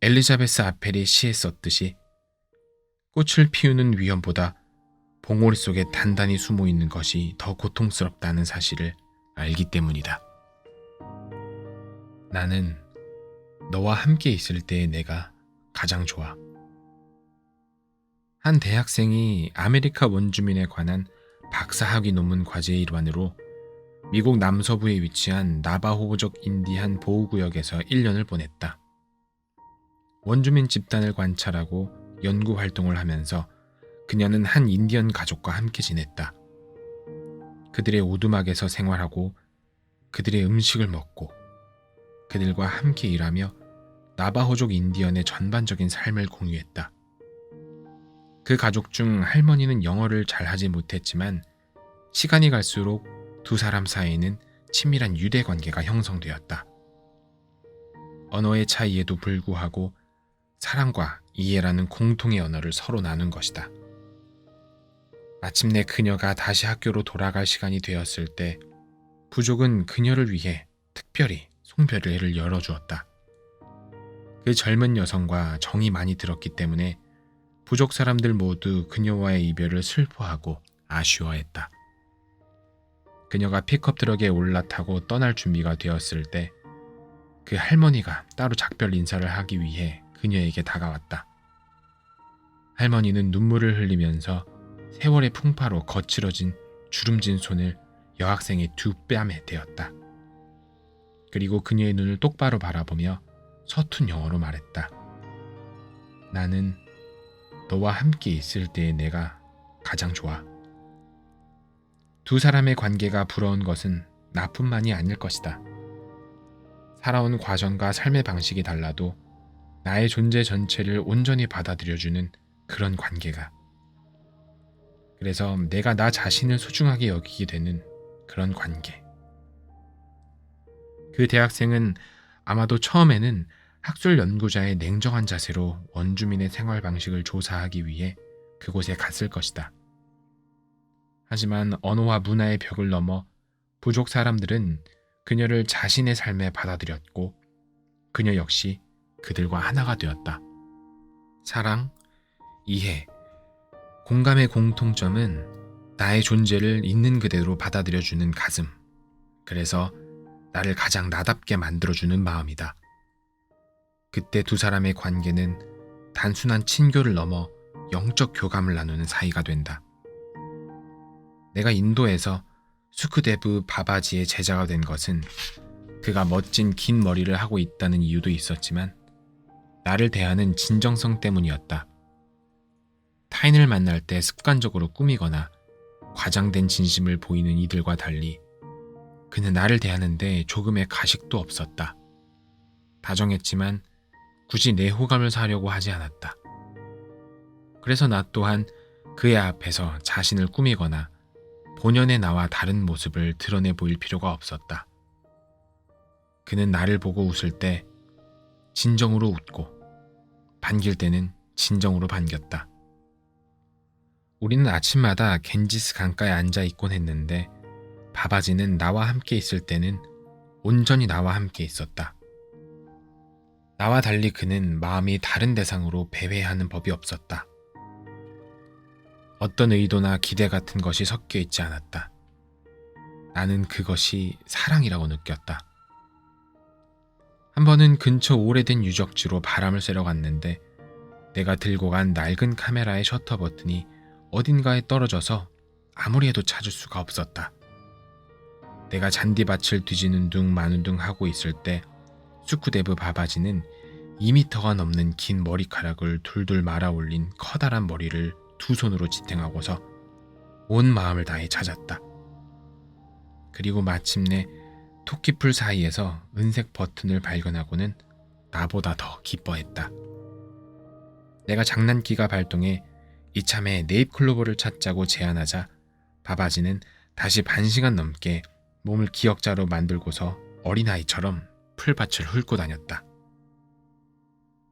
엘리자베스 아펠이 시에 썼듯이 꽃을 피우는 위험보다 봉우리 속에 단단히 숨어 있는 것이 더 고통스럽다는 사실을 알기 때문이다. 나는 너와 함께 있을 때의 내가 가장 좋아. 한 대학생이 아메리카 원주민에 관한 박사학위 논문 과제의 일환으로 미국 남서부에 위치한 나바호족 인디안 보호구역에서 1년을 보냈다. 원주민 집단을 관찰하고 연구 활동을 하면서 그녀는 한 인디언 가족과 함께 지냈다. 그들의 오두막에서 생활하고 그들의 음식을 먹고 그들과 함께 일하며 나바호족 인디언의 전반적인 삶을 공유했다. 그 가족 중 할머니는 영어를 잘하지 못했지만 시간이 갈수록 두 사람 사이에는 친밀한 유대 관계가 형성되었다. 언어의 차이에도 불구하고 사랑과 이해라는 공통의 언어를 서로 나눈 것이다. 마침내 그녀가 다시 학교로 돌아갈 시간이 되었을 때 부족은 그녀를 위해 특별히 송별회를 열어주었다. 그 젊은 여성과 정이 많이 들었기 때문에 부족 사람들 모두 그녀와의 이별을 슬퍼하고 아쉬워했다. 그녀가 픽업 트럭에 올라타고 떠날 준비가 되었을 때 그 할머니가 따로 작별 인사를 하기 위해 그녀에게 다가왔다. 할머니는 눈물을 흘리면서 세월의 풍파로 거칠어진 주름진 손을 여학생의 두 뺨에 대었다. 그리고 그녀의 눈을 똑바로 바라보며 서툰 영어로 말했다. 나는 너와 함께 있을 때의 내가 가장 좋아. 두 사람의 관계가 부러운 것은 나뿐만이 아닐 것이다. 살아온 과정과 삶의 방식이 달라도 나의 존재 전체를 온전히 받아들여주는 그런 관계가. 그래서 내가 나 자신을 소중하게 여기게 되는 그런 관계. 그 대학생은 아마도 처음에는 학술 연구자의 냉정한 자세로 원주민의 생활 방식을 조사하기 위해 그곳에 갔을 것이다. 하지만 언어와 문화의 벽을 넘어 부족 사람들은 그녀를 자신의 삶에 받아들였고 그녀 역시 그들과 하나가 되었다. 사랑, 이해, 공감의 공통점은 나의 존재를 있는 그대로 받아들여주는 가슴. 그래서 나를 가장 나답게 만들어주는 마음이다. 그때 두 사람의 관계는 단순한 친교를 넘어 영적 교감을 나누는 사이가 된다. 내가 인도에서 수크데브 바바지의 제자가 된 것은 그가 멋진 긴 머리를 하고 있다는 이유도 있었지만 나를 대하는 진정성 때문이었다. 타인을 만날 때 습관적으로 꾸미거나 과장된 진심을 보이는 이들과 달리 그는 나를 대하는데 조금의 가식도 없었다. 다정했지만 굳이 내 호감을 사려고 하지 않았다. 그래서 나 또한 그의 앞에서 자신을 꾸미거나 본연의 나와 다른 모습을 드러내 보일 필요가 없었다. 그는 나를 보고 웃을 때 진정으로 웃고 반길 때는 진정으로 반겼다. 우리는 아침마다 겐지스 강가에 앉아 있곤 했는데 바바지는 나와 함께 있을 때는 온전히 나와 함께 있었다. 나와 달리 그는 마음이 다른 대상으로 배회하는 법이 없었다. 어떤 의도나 기대 같은 것이 섞여 있지 않았다. 나는 그것이 사랑이라고 느꼈다. 한 번은 근처 오래된 유적지로 바람을 쐬러 갔는데 내가 들고 간 낡은 카메라의 셔터 버튼이 어딘가에 떨어져서 아무리 해도 찾을 수가 없었다. 내가 잔디밭을 뒤지는 둥 마는 둥 하고 있을 때 수크데브 바바지는 2미터가 넘는 긴 머리카락을 둘둘 말아 올린 커다란 머리를 두 손으로 지탱하고서 온 마음을 다해 찾았다. 그리고 마침내 토끼풀 사이에서 은색 버튼을 발견하고는 나보다 더 기뻐했다. 내가 장난기가 발동해 이참에 네잎클로버를 찾자고 제안하자 바바지는 다시 반시간 넘게 몸을 기역자로 만들고서 어린아이처럼 풀밭을 훑고 다녔다.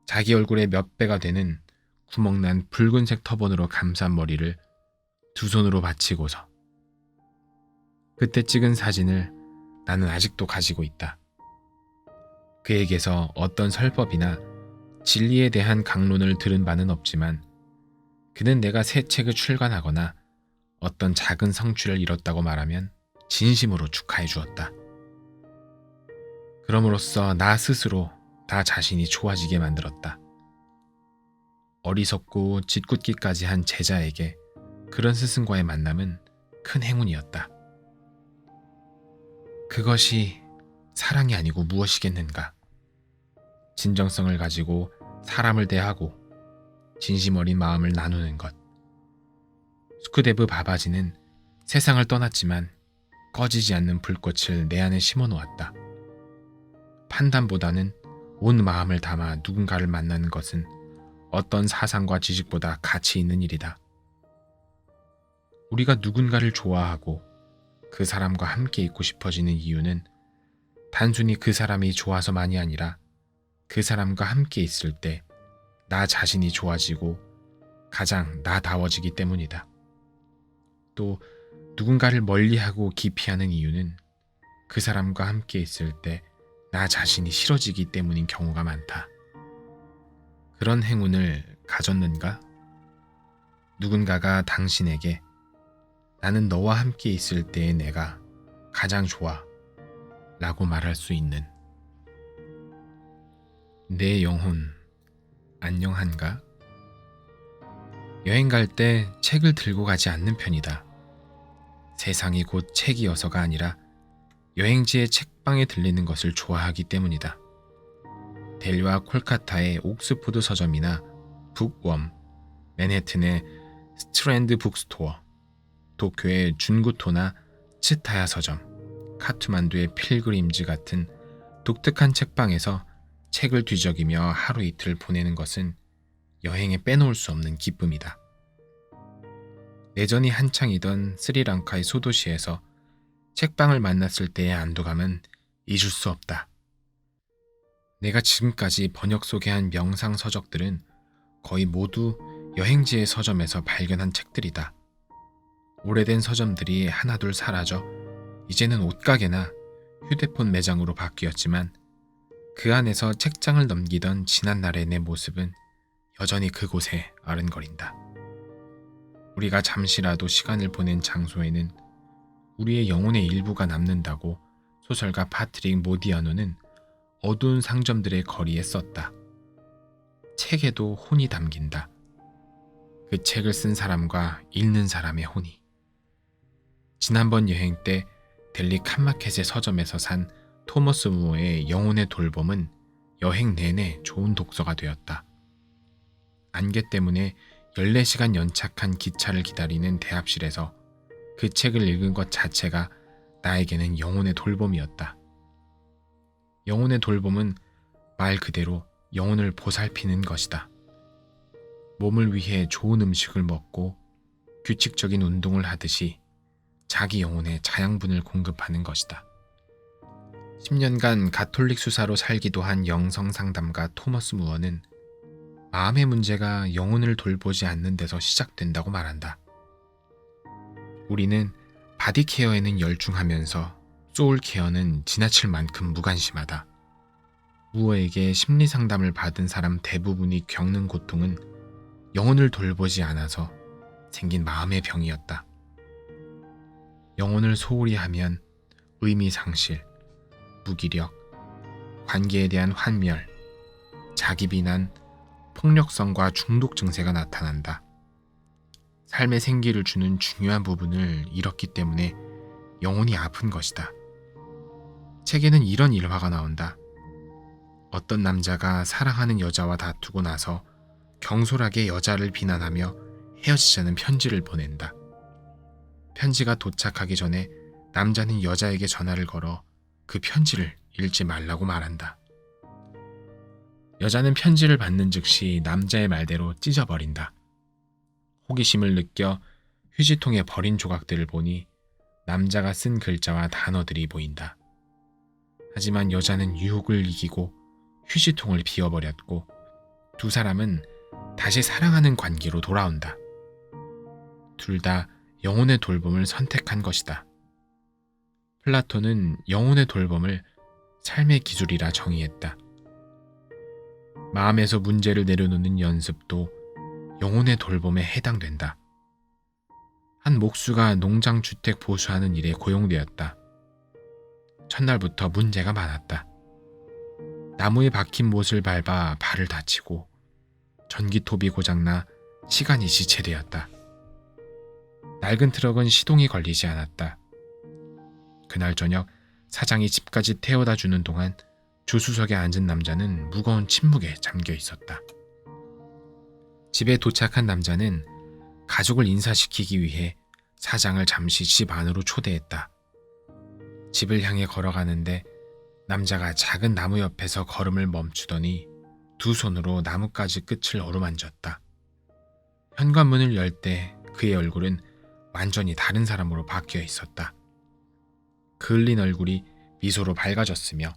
자기 얼굴의 몇 배가 되는 구멍난 붉은색 터번으로 감싼 머리를 두 손으로 받치고서 그때 찍은 사진을 나는 아직도 가지고 있다. 그에게서 어떤 설법이나 진리에 대한 강론을 들은 바는 없지만 그는 내가 새 책을 출간하거나 어떤 작은 성취를 이뤘다고 말하면 진심으로 축하해 주었다. 그럼으로써 나 스스로 나 자신이 좋아지게 만들었다. 어리석고 짓궂기까지 한 제자에게 그런 스승과의 만남은 큰 행운이었다. 그것이 사랑이 아니고 무엇이겠는가? 진정성을 가지고 사람을 대하고 진심 어린 마음을 나누는 것. 수크데브 바바지는 세상을 떠났지만 꺼지지 않는 불꽃을 내 안에 심어 놓았다. 판단보다는 온 마음을 담아 누군가를 만나는 것은 어떤 사상과 지식보다 가치 있는 일이다. 우리가 누군가를 좋아하고 그 사람과 함께 있고 싶어지는 이유는 단순히 그 사람이 좋아서만이 아니라 그 사람과 함께 있을 때 나 자신이 좋아지고 가장 나다워지기 때문이다. 또 누군가를 멀리하고 기피하는 이유는 그 사람과 함께 있을 때 나 자신이 싫어지기 때문인 경우가 많다. 그런 행운을 가졌는가? 누군가가 당신에게 나는 너와 함께 있을 때의 내가 가장 좋아 라고 말할 수 있는 내 영혼 안녕한가? 여행 갈 때 책을 들고 가지 않는 편이다. 세상이 곧 책이어서가 아니라 여행지의 책방에 들리는 것을 좋아하기 때문이다. 델리와 콜카타의 옥스포드 서점이나 북웜, 맨해튼의 스트랜드 북스토어, 도쿄의 준구토나 츠타야 서점, 카트만두의 필그림즈 같은 독특한 책방에서 책을 뒤적이며 하루 이틀 보내는 것은 여행에 빼놓을 수 없는 기쁨이다. 내전이 한창이던 스리랑카의 소도시에서 책방을 만났을 때의 안도감은 잊을 수 없다. 내가 지금까지 번역 소개한 명상 서적들은 거의 모두 여행지의 서점에서 발견한 책들이다. 오래된 서점들이 하나둘 사라져 이제는 옷가게나 휴대폰 매장으로 바뀌었지만 그 안에서 책장을 넘기던 지난날의 내 모습은 여전히 그곳에 아른거린다. 우리가 잠시라도 시간을 보낸 장소에는 우리의 영혼의 일부가 남는다고 소설가 파트릭 모디아노는 어두운 상점들의 거리에 썼다. 책에도 혼이 담긴다. 그 책을 쓴 사람과 읽는 사람의 혼이. 지난번 여행 때 델리 칸마켓의 서점에서 산 토머스 무어의 영혼의 돌봄은 여행 내내 좋은 독서가 되었다. 안개 때문에 14시간 연착한 기차를 기다리는 대합실에서 그 책을 읽은 것 자체가 나에게는 영혼의 돌봄이었다. 영혼의 돌봄은 말 그대로 영혼을 보살피는 것이다. 몸을 위해 좋은 음식을 먹고 규칙적인 운동을 하듯이 자기 영혼에 자양분을 공급하는 것이다. 10년간 가톨릭 수사로 살기도 한 영성상담가 토머스 무어는 마음의 문제가 영혼을 돌보지 않는 데서 시작된다고 말한다. 우리는 바디케어에는 열중하면서 소울케어는 지나칠 만큼 무관심하다. 무어에게 심리상담을 받은 사람 대부분이 겪는 고통은 영혼을 돌보지 않아서 생긴 마음의 병이었다. 영혼을 소홀히 하면 의미상실, 무기력, 관계에 대한 환멸, 자기 비난, 폭력성과 중독 증세가 나타난다. 삶의 생기를 주는 중요한 부분을 잃었기 때문에 영혼이 아픈 것이다. 책에는 이런 일화가 나온다. 어떤 남자가 사랑하는 여자와 다투고 나서 경솔하게 여자를 비난하며 헤어지자는 편지를 보낸다. 편지가 도착하기 전에 남자는 여자에게 전화를 걸어 그 편지를 읽지 말라고 말한다. 여자는 편지를 받는 즉시 남자의 말대로 찢어버린다. 호기심을 느껴 휴지통에 버린 조각들을 보니 남자가 쓴 글자와 단어들이 보인다. 하지만 여자는 유혹을 이기고 휴지통을 비워버렸고 두 사람은 다시 사랑하는 관계로 돌아온다. 둘 다 영혼의 돌봄을 선택한 것이다. 플라톤은 영혼의 돌봄을 삶의 기술이라 정의했다. 마음에서 문제를 내려놓는 연습도 영혼의 돌봄에 해당된다. 한 목수가 농장 주택 보수하는 일에 고용되었다. 첫날부터 문제가 많았다. 나무에 박힌 못을 밟아 발을 다치고 전기톱이 고장나 시간이 지체되었다. 낡은 트럭은 시동이 걸리지 않았다. 그날 저녁 사장이 집까지 태워다 주는 동안 조수석에 앉은 남자는 무거운 침묵에 잠겨 있었다. 집에 도착한 남자는 가족을 인사시키기 위해 사장을 잠시 집 안으로 초대했다. 집을 향해 걸어가는데 남자가 작은 나무 옆에서 걸음을 멈추더니 두 손으로 나뭇가지 끝을 어루만졌다. 현관문을 열 때 그의 얼굴은 완전히 다른 사람으로 바뀌어 있었다. 그을린 얼굴이 미소로 밝아졌으며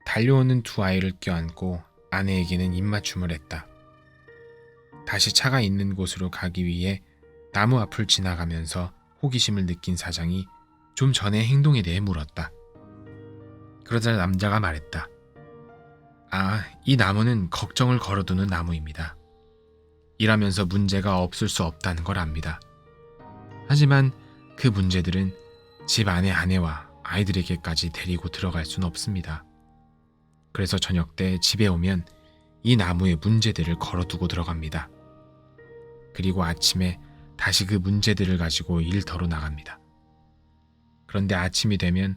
달려오는 두 아이를 껴안고 아내에게는 입맞춤을 했다. 다시 차가 있는 곳으로 가기 위해 나무 앞을 지나가면서 호기심을 느낀 사장이 좀 전의 행동에 대해 물었다. 그러자 남자가 말했다. 이 나무는 걱정을 걸어두는 나무입니다. 일하면서 문제가 없을 수 없다는 걸 압니다. 하지만 그 문제들은 집 안의 아내와 아이들에게까지 데리고 들어갈 수는 없습니다. 그래서 저녁 때 집에 오면 이 나무의 문제들을 걸어두고 들어갑니다. 그리고 아침에 다시 그 문제들을 가지고 일터로 나갑니다. 그런데 아침이 되면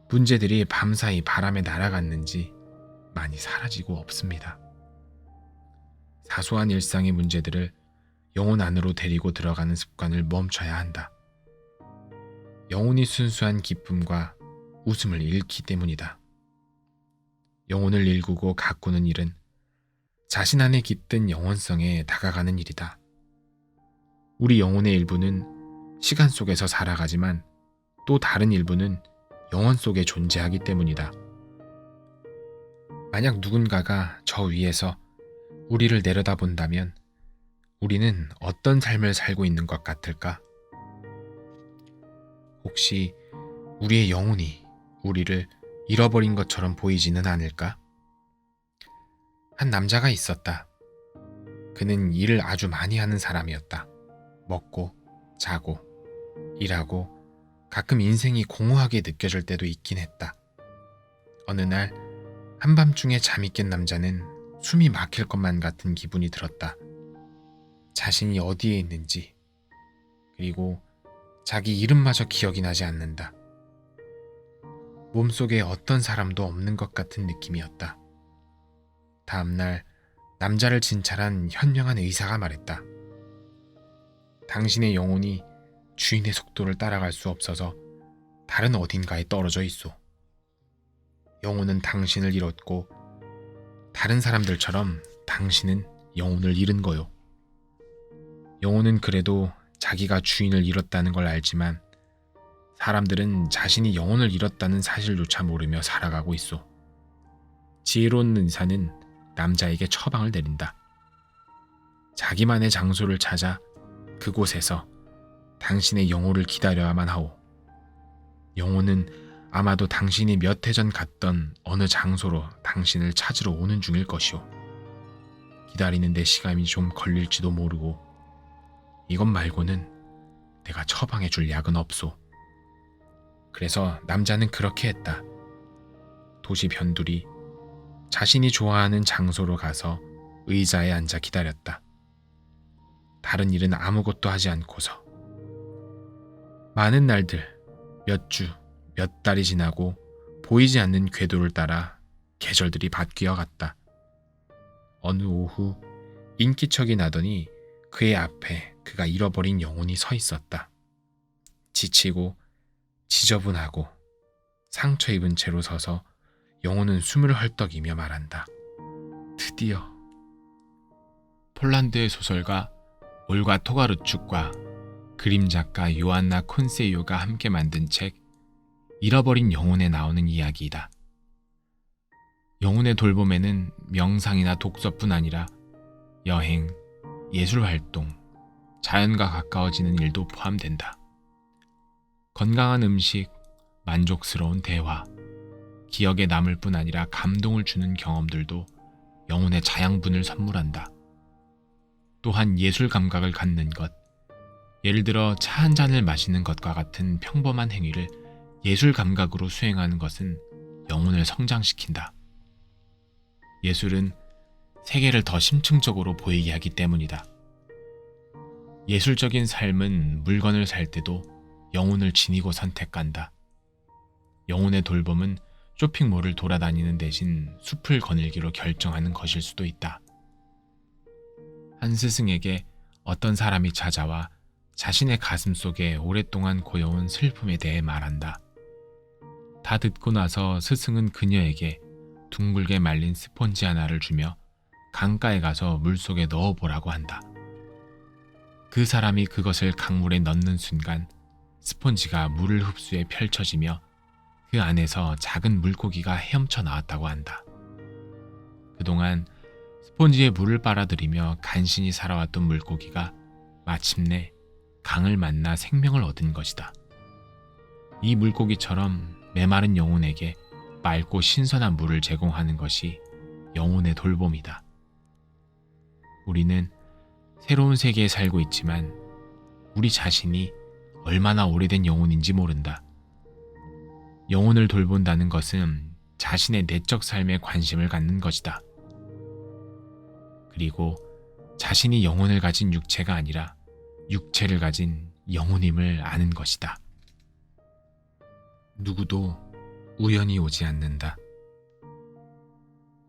문제들이 밤사이 바람에 날아갔는지 많이 사라지고 없습니다. 사소한 일상의 문제들을 영혼 안으로 데리고 들어가는 습관을 멈춰야 한다. 영혼이 순수한 기쁨과 웃음을 잃기 때문이다. 영혼을 일구고 가꾸는 일은 자신 안에 깃든 영혼성에 다가가는 일이다. 우리 영혼의 일부는 시간 속에서 살아가지만 또 다른 일부는 영혼 속에 존재하기 때문이다. 만약 누군가가 저 위에서 우리를 내려다본다면 우리는 어떤 삶을 살고 있는 것 같을까? 혹시 우리의 영혼이 우리를 잃어버린 것처럼 보이지는 않을까? 한 남자가 있었다. 그는 일을 아주 많이 하는 사람이었다. 먹고 자고 일하고 가끔 인생이 공허하게 느껴질 때도 있긴 했다. 어느 날 한밤중에 잠이 깬 남자는 숨이 막힐 것만 같은 기분이 들었다. 자신이 어디에 있는지, 그리고 자기 이름마저 기억이 나지 않는다. 몸속에 어떤 사람도 없는 것 같은 느낌이었다. 다음날 남자를 진찰한 현명한 의사가 말했다. 당신의 영혼이 주인의 속도를 따라갈 수 없어서 다른 어딘가에 떨어져 있소. 영혼은 당신을 잃었고 다른 사람들처럼 당신은 영혼을 잃은 거요. 영혼은 그래도 자기가 주인을 잃었다는 걸 알지만 사람들은 자신이 영혼을 잃었다는 사실조차 모르며 살아가고 있어. 지혜로운 의사는 남자에게 처방을 내린다. 자기만의 장소를 찾아 그곳에서 당신의 영혼을 기다려야만 하오. 영혼은 아마도 당신이 몇 해 전 갔던 어느 장소로 당신을 찾으러 오는 중일 것이오. 기다리는데 시간이 좀 걸릴지도 모르고 이것 말고는 내가 처방해 줄 약은 없소. 그래서 남자는 그렇게 했다. 도시 변두리 자신이 좋아하는 장소로 가서 의자에 앉아 기다렸다. 다른 일은 아무것도 하지 않고서. 많은 날들, 몇 주, 몇 달이 지나고 보이지 않는 궤도를 따라 계절들이 바뀌어 갔다. 어느 오후 인기척이 나더니 그의 앞에 그가 잃어버린 영혼이 서 있었다. 지치고 지저분하고 상처 입은 채로 서서 영혼은 숨을 헐떡이며 말한다. 드디어. 폴란드의 소설가 올가 토가르축과 그림 작가 요안나 콘세이오가 함께 만든 책 잃어버린 영혼에 나오는 이야기이다. 영혼의 돌봄에는 명상이나 독서뿐 아니라 여행, 예술활동, 자연과 가까워지는 일도 포함된다. 건강한 음식, 만족스러운 대화, 기억에 남을 뿐 아니라 감동을 주는 경험들도 영혼의 자양분을 선물한다. 또한 예술 감각을 갖는 것, 예를 들어 차 한 잔을 마시는 것과 같은 평범한 행위를 예술 감각으로 수행하는 것은 영혼을 성장시킨다. 예술은 세계를 더 심층적으로 보이게 하기 때문이다. 예술적인 삶은 물건을 살 때도 영혼을 지니고 선택한다. 영혼의 돌봄은 쇼핑몰을 돌아다니는 대신 숲을 거닐기로 결정하는 것일 수도 있다. 한 스승에게 어떤 사람이 찾아와 자신의 가슴 속에 오랫동안 고여온 슬픔에 대해 말한다. 다 듣고 나서 스승은 그녀에게 둥글게 말린 스폰지 하나를 주며 강가에 가서 물속에 넣어보라고 한다. 그 사람이 그것을 강물에 넣는 순간 스폰지가 물을 흡수해 펼쳐지며 그 안에서 작은 물고기가 헤엄쳐 나왔다고 한다. 그동안 스폰지에 물을 빨아들이며 간신히 살아왔던 물고기가 마침내 강을 만나 생명을 얻은 것이다. 이 물고기처럼 메마른 영혼에게 맑고 신선한 물을 제공하는 것이 영혼의 돌봄이다. 우리는 새로운 세계에 살고 있지만 우리 자신이 얼마나 오래된 영혼인지 모른다. 영혼을 돌본다는 것은 자신의 내적 삶에 관심을 갖는 것이다. 그리고 자신이 영혼을 가진 육체가 아니라 육체를 가진 영혼임을 아는 것이다. 누구도 우연히 오지 않는다.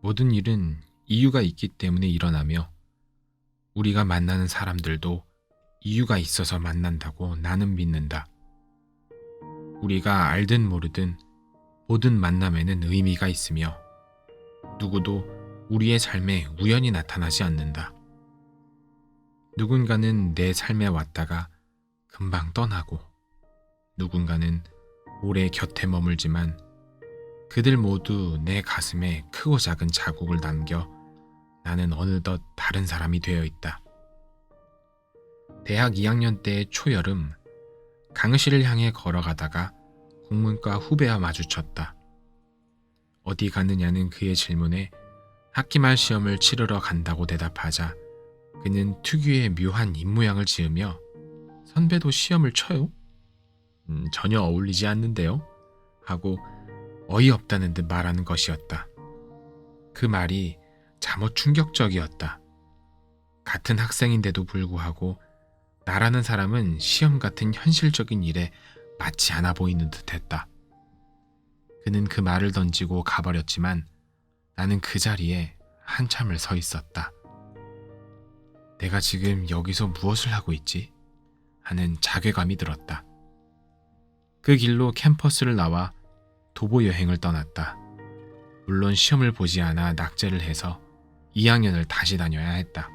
모든 일은 이유가 있기 때문에 일어나며 우리가 만나는 사람들도 이유가 있어서 만난다고 나는 믿는다. 우리가 알든 모르든 모든 만남에는 의미가 있으며 누구도 우리의 삶에 우연히 나타나지 않는다. 누군가는 내 삶에 왔다가 금방 떠나고 누군가는 오래 곁에 머물지만 그들 모두 내 가슴에 크고 작은 자국을 남겨 나는 어느덧 다른 사람이 되어 있다. 대학 2학년 때의 초여름, 강의실을 향해 걸어가다가 국문과 후배와 마주쳤다. 어디 가느냐는 그의 질문에 학기말 시험을 치르러 간다고 대답하자 그는 특유의 묘한 입모양을 지으며 선배도 시험을 쳐요? 전혀 어울리지 않는데요? 하고 어이없다는 듯 말하는 것이었다. 그 말이 잠옷 충격적이었다. 같은 학생인데도 불구하고 나라는 사람은 시험 같은 현실적인 일에 맞지 않아 보이는 듯했다. 그는 그 말을 던지고 가버렸지만 나는 그 자리에 한참을 서 있었다. 내가 지금 여기서 무엇을 하고 있지? 하는 자괴감이 들었다. 그 길로 캠퍼스를 나와 도보 여행을 떠났다. 물론 시험을 보지 않아 낙제를 해서 2학년을 다시 다녀야 했다.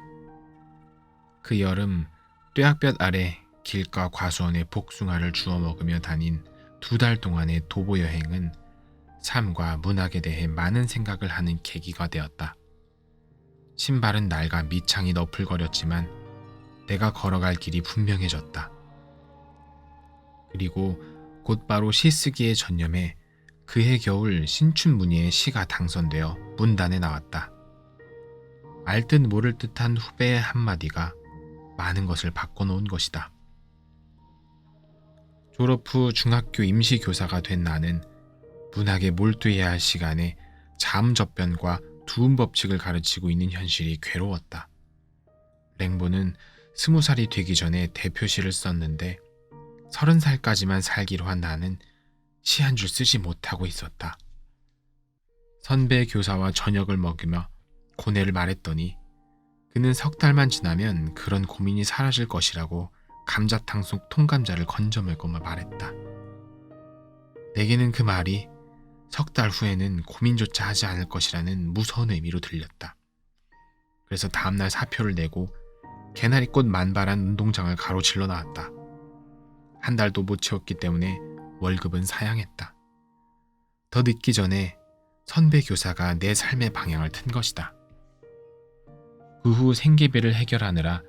그 여름 뙤약볕 아래 길가 과수원에 복숭아를 주워 먹으며 다닌 2달 동안의 도보 여행은 삶과 문학에 대해 많은 생각을 하는 계기가 되었다. 신발은 낡아 밑창이 너풀거렸지만 내가 걸어갈 길이 분명해졌다. 그리고 곧바로 시쓰기에 전념해 그해 겨울 신춘문예의 시가 당선되어 문단에 나왔다. 알듯 모를 듯한 후배의 한마디가 많은 것을 바꿔놓은 것이다. 졸업 후 중학교 임시교사가 된 나는 문학에 몰두해야 할 시간에 자음접변과 두음 법칙을 가르치고 있는 현실이 괴로웠다. 랭보는 20살이 되기 전에 대표시를 썼는데 30살까지만 살기로 한 나는 시 한 줄 쓰지 못하고 있었다. 선배 교사와 저녁을 먹으며 고뇌를 말했더니 그는 3달만 지나면 그런 고민이 사라질 것이라고 감자탕 속 통감자를 건져 먹고 말했다. 내게는 그 말이 3달 후에는 고민조차 하지 않을 것이라는 무서운 의미로 들렸다. 그래서 다음날 사표를 내고 개나리꽃 만발한 운동장을 가로질러 나왔다. 1달도 못 채웠기 때문에 월급은 사양했다. 더 늦기 전에 선배 교사가 내 삶의 방향을 튼 것이다. 그 후 생계비를 해결하느라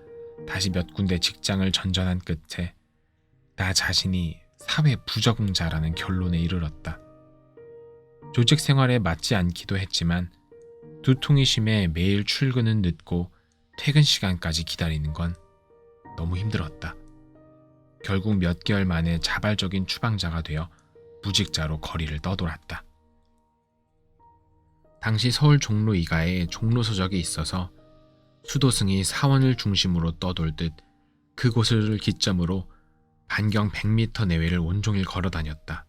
다시 몇 군데 직장을 전전한 끝에 나 자신이 사회 부적응자라는 결론에 이르렀다. 조직 생활에 맞지 않기도 했지만 두통이 심해 매일 출근은 늦고 퇴근 시간까지 기다리는 건 너무 힘들었다. 결국 몇 개월 만에 자발적인 추방자가 되어 무직자로 거리를 떠돌았다. 당시 서울 종로 이가에 종로서적이 있어서 수도승이 사원을 중심으로 떠돌듯 그곳을 기점으로 반경 100m 내외를 온종일 걸어다녔다.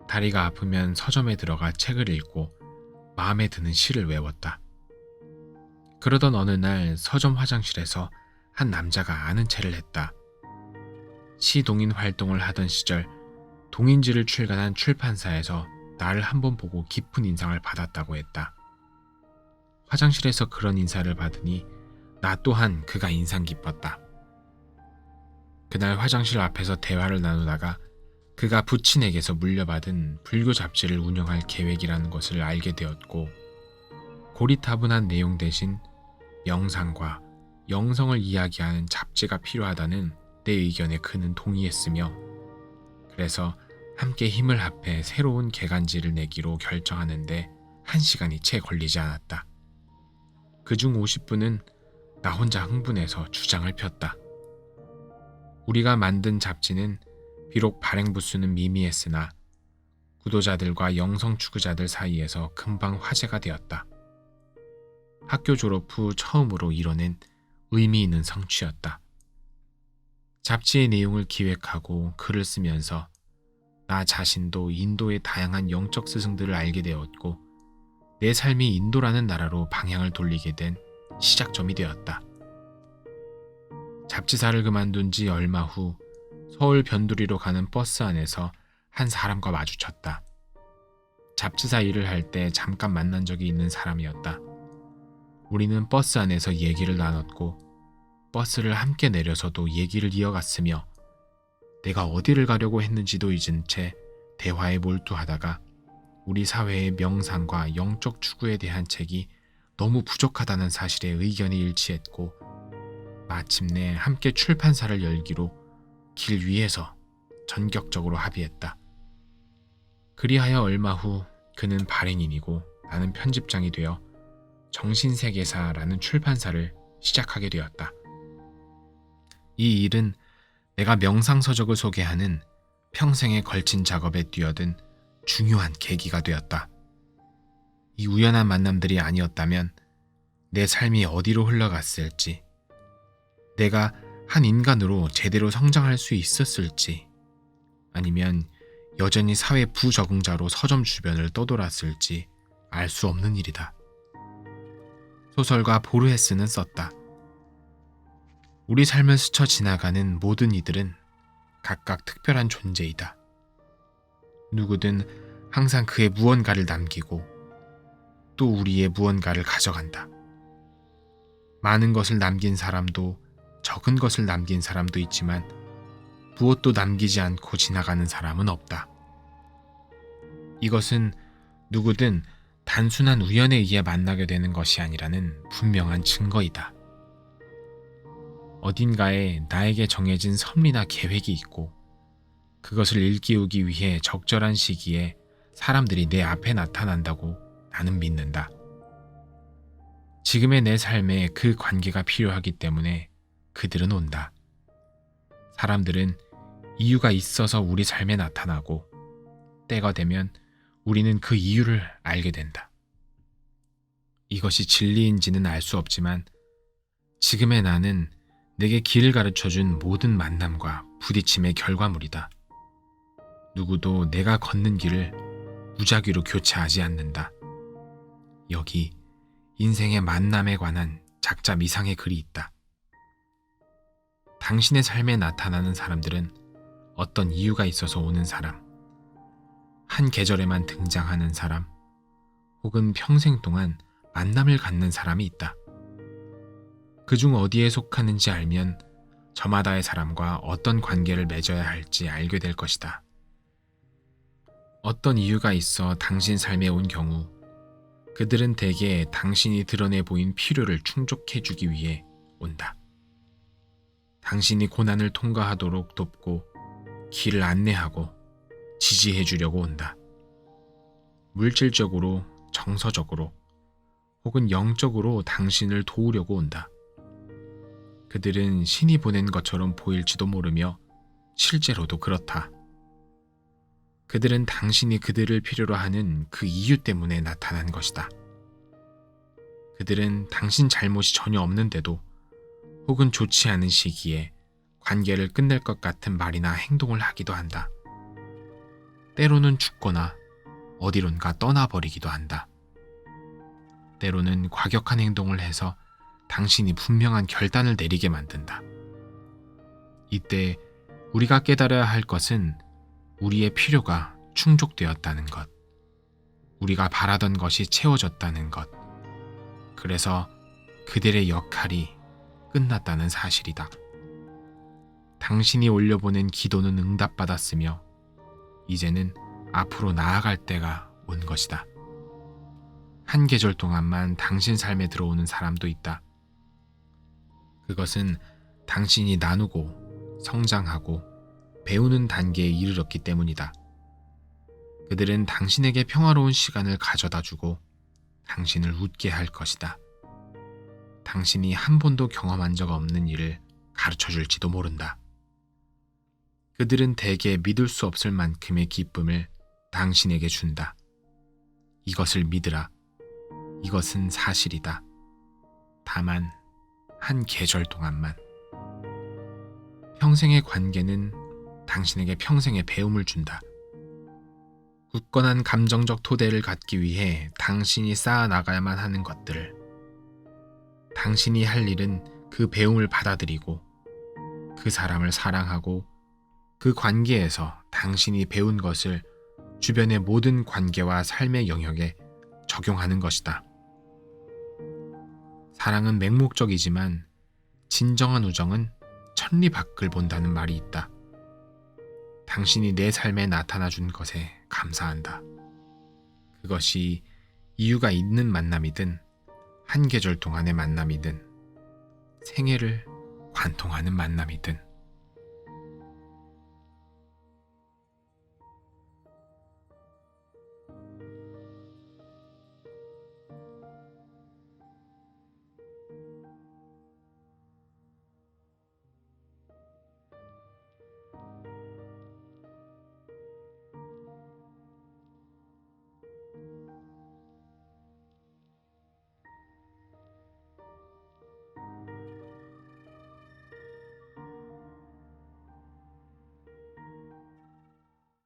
다리가 아프면 서점에 들어가 책을 읽고 마음에 드는 시를 외웠다. 그러던 어느 날 서점 화장실에서 한 남자가 아는 체를 했다. 시동인 활동을 하던 시절 동인지를 출간한 출판사에서 나를 한번 보고 깊은 인상을 받았다고 했다. 화장실에서 그런 인사를 받으니 나 또한 그가 인상 깊었다. 그날 화장실 앞에서 대화를 나누다가 그가 부친에게서 물려받은 불교 잡지를 운영할 계획이라는 것을 알게 되었고 고리타분한 내용 대신 영상과 영성을 이야기하는 잡지가 필요하다는 내 의견에 그는 동의했으며 그래서 함께 힘을 합해 새로운 개간지를 내기로 결정하는데 1시간이 채 걸리지 않았다. 그중 50분은 나 혼자 흥분해서 주장을 폈다. 우리가 만든 잡지는 비록 발행 부수는 미미했으나 구도자들과 영성 추구자들 사이에서 금방 화제가 되었다. 학교 졸업 후 처음으로 이뤄낸 의미 있는 성취였다. 잡지의 내용을 기획하고 글을 쓰면서 나 자신도 인도의 다양한 영적 스승들을 알게 되었고 내 삶이 인도라는 나라로 방향을 돌리게 된 시작점이 되었다. 잡지사를 그만둔 지 얼마 후 서울 변두리로 가는 버스 안에서 한 사람과 마주쳤다. 잡지사 일을 할 때 잠깐 만난 적이 있는 사람이었다. 우리는 버스 안에서 얘기를 나눴고 버스를 함께 내려서도 얘기를 이어갔으며 내가 어디를 가려고 했는지도 잊은 채 대화에 몰두하다가 우리 사회의 명상과 영적 추구에 대한 책이 너무 부족하다는 사실에 의견이 일치했고 마침내 함께 출판사를 열기로 길 위에서 전격적으로 합의했다. 그리하여 얼마 후 그는 발행인이고 나는 편집장이 되어 정신세계사라는 출판사를 시작하게 되었다. 이 일은 내가 명상서적을 소개하는 평생에 걸친 작업에 뛰어든 중요한 계기가 되었다. 이 우연한 만남들이 아니었다면 내 삶이 어디로 흘러갔을지, 내가 한 인간으로 제대로 성장할 수 있었을지, 아니면 여전히 사회 부적응자로 서점 주변을 떠돌았을지 알 수 없는 일이다. 소설가 보르헤스는 썼다. 우리 삶을 스쳐 지나가는 모든 이들은 각각 특별한 존재이다. 누구든 항상 그의 무언가를 남기고 또 우리의 무언가를 가져간다. 많은 것을 남긴 사람도 적은 것을 남긴 사람도 있지만 무엇도 남기지 않고 지나가는 사람은 없다. 이것은 누구든 단순한 우연에 의해 만나게 되는 것이 아니라는 분명한 증거이다. 어딘가에 나에게 정해진 섭리나 계획이 있고 그것을 일깨우기 위해 적절한 시기에 사람들이 내 앞에 나타난다고 나는 믿는다. 지금의 내 삶에 그 관계가 필요하기 때문에 그들은 온다. 사람들은 이유가 있어서 우리 삶에 나타나고 때가 되면 우리는 그 이유를 알게 된다. 이것이 진리인지는 알 수 없지만 지금의 나는 내게 길을 가르쳐준 모든 만남과 부딪힘의 결과물이다. 누구도 내가 걷는 길을 무작위로 교체하지 않는다. 여기 인생의 만남에 관한 작자 미상의 글이 있다. 당신의 삶에 나타나는 사람들은 어떤 이유가 있어서 오는 사람, 한 계절에만 등장하는 사람, 혹은 평생 동안 만남을 갖는 사람이 있다. 그중 어디에 속하는지 알면 저마다의 사람과 어떤 관계를 맺어야 할지 알게 될 것이다. 어떤 이유가 있어 당신 삶에 온 경우 그들은 대개 당신이 드러내 보인 필요를 충족해주기 위해 온다. 당신이 고난을 통과하도록 돕고 길을 안내하고 지지해 주려고 온다. 물질적으로, 정서적으로, 혹은 영적으로 당신을 도우려고 온다. 그들은 신이 보낸 것처럼 보일지도 모르며 실제로도 그렇다. 그들은 당신이 그들을 필요로 하는 그 이유 때문에 나타난 것이다. 그들은 당신 잘못이 전혀 없는데도 혹은 좋지 않은 시기에 관계를 끝낼 것 같은 말이나 행동을 하기도 한다. 때로는 죽거나 어디론가 떠나버리기도 한다. 때로는 과격한 행동을 해서 당신이 분명한 결단을 내리게 만든다. 이때 우리가 깨달아야 할 것은 우리의 필요가 충족되었다는 것, 우리가 바라던 것이 채워졌다는 것, 그래서 그들의 역할이 끝났다는 사실이다. 당신이 올려보낸 기도는 응답받았으며 이제는 앞으로 나아갈 때가 온 것이다. 한 계절 동안만 당신 삶에 들어오는 사람도 있다. 그것은 당신이 나누고 성장하고 배우는 단계에 이르렀기 때문이다. 그들은 당신에게 평화로운 시간을 가져다 주고 당신을 웃게 할 것이다. 당신이 한 번도 경험한 적 없는 일을 가르쳐 줄지도 모른다. 그들은 대개 믿을 수 없을 만큼의 기쁨을 당신에게 준다. 이것을 믿으라. 이것은 사실이다. 다만 한 계절 동안만. 평생의 관계는 당신에게 평생의 배움을 준다. 굳건한 감정적 토대를 갖기 위해 당신이 쌓아나가야만 하는 것들을. 당신이 할 일은 그 배움을 받아들이고 그 사람을 사랑하고 그 관계에서 당신이 배운 것을 주변의 모든 관계와 삶의 영역에 적용하는 것이다. 사랑은 맹목적이지만 진정한 우정은 천리 밖을 본다는 말이 있다. 당신이 내 삶에 나타나 준 것에 감사한다. 그것이 이유가 있는 만남이든 한 계절 동안의 만남이든 생애를 관통하는 만남이든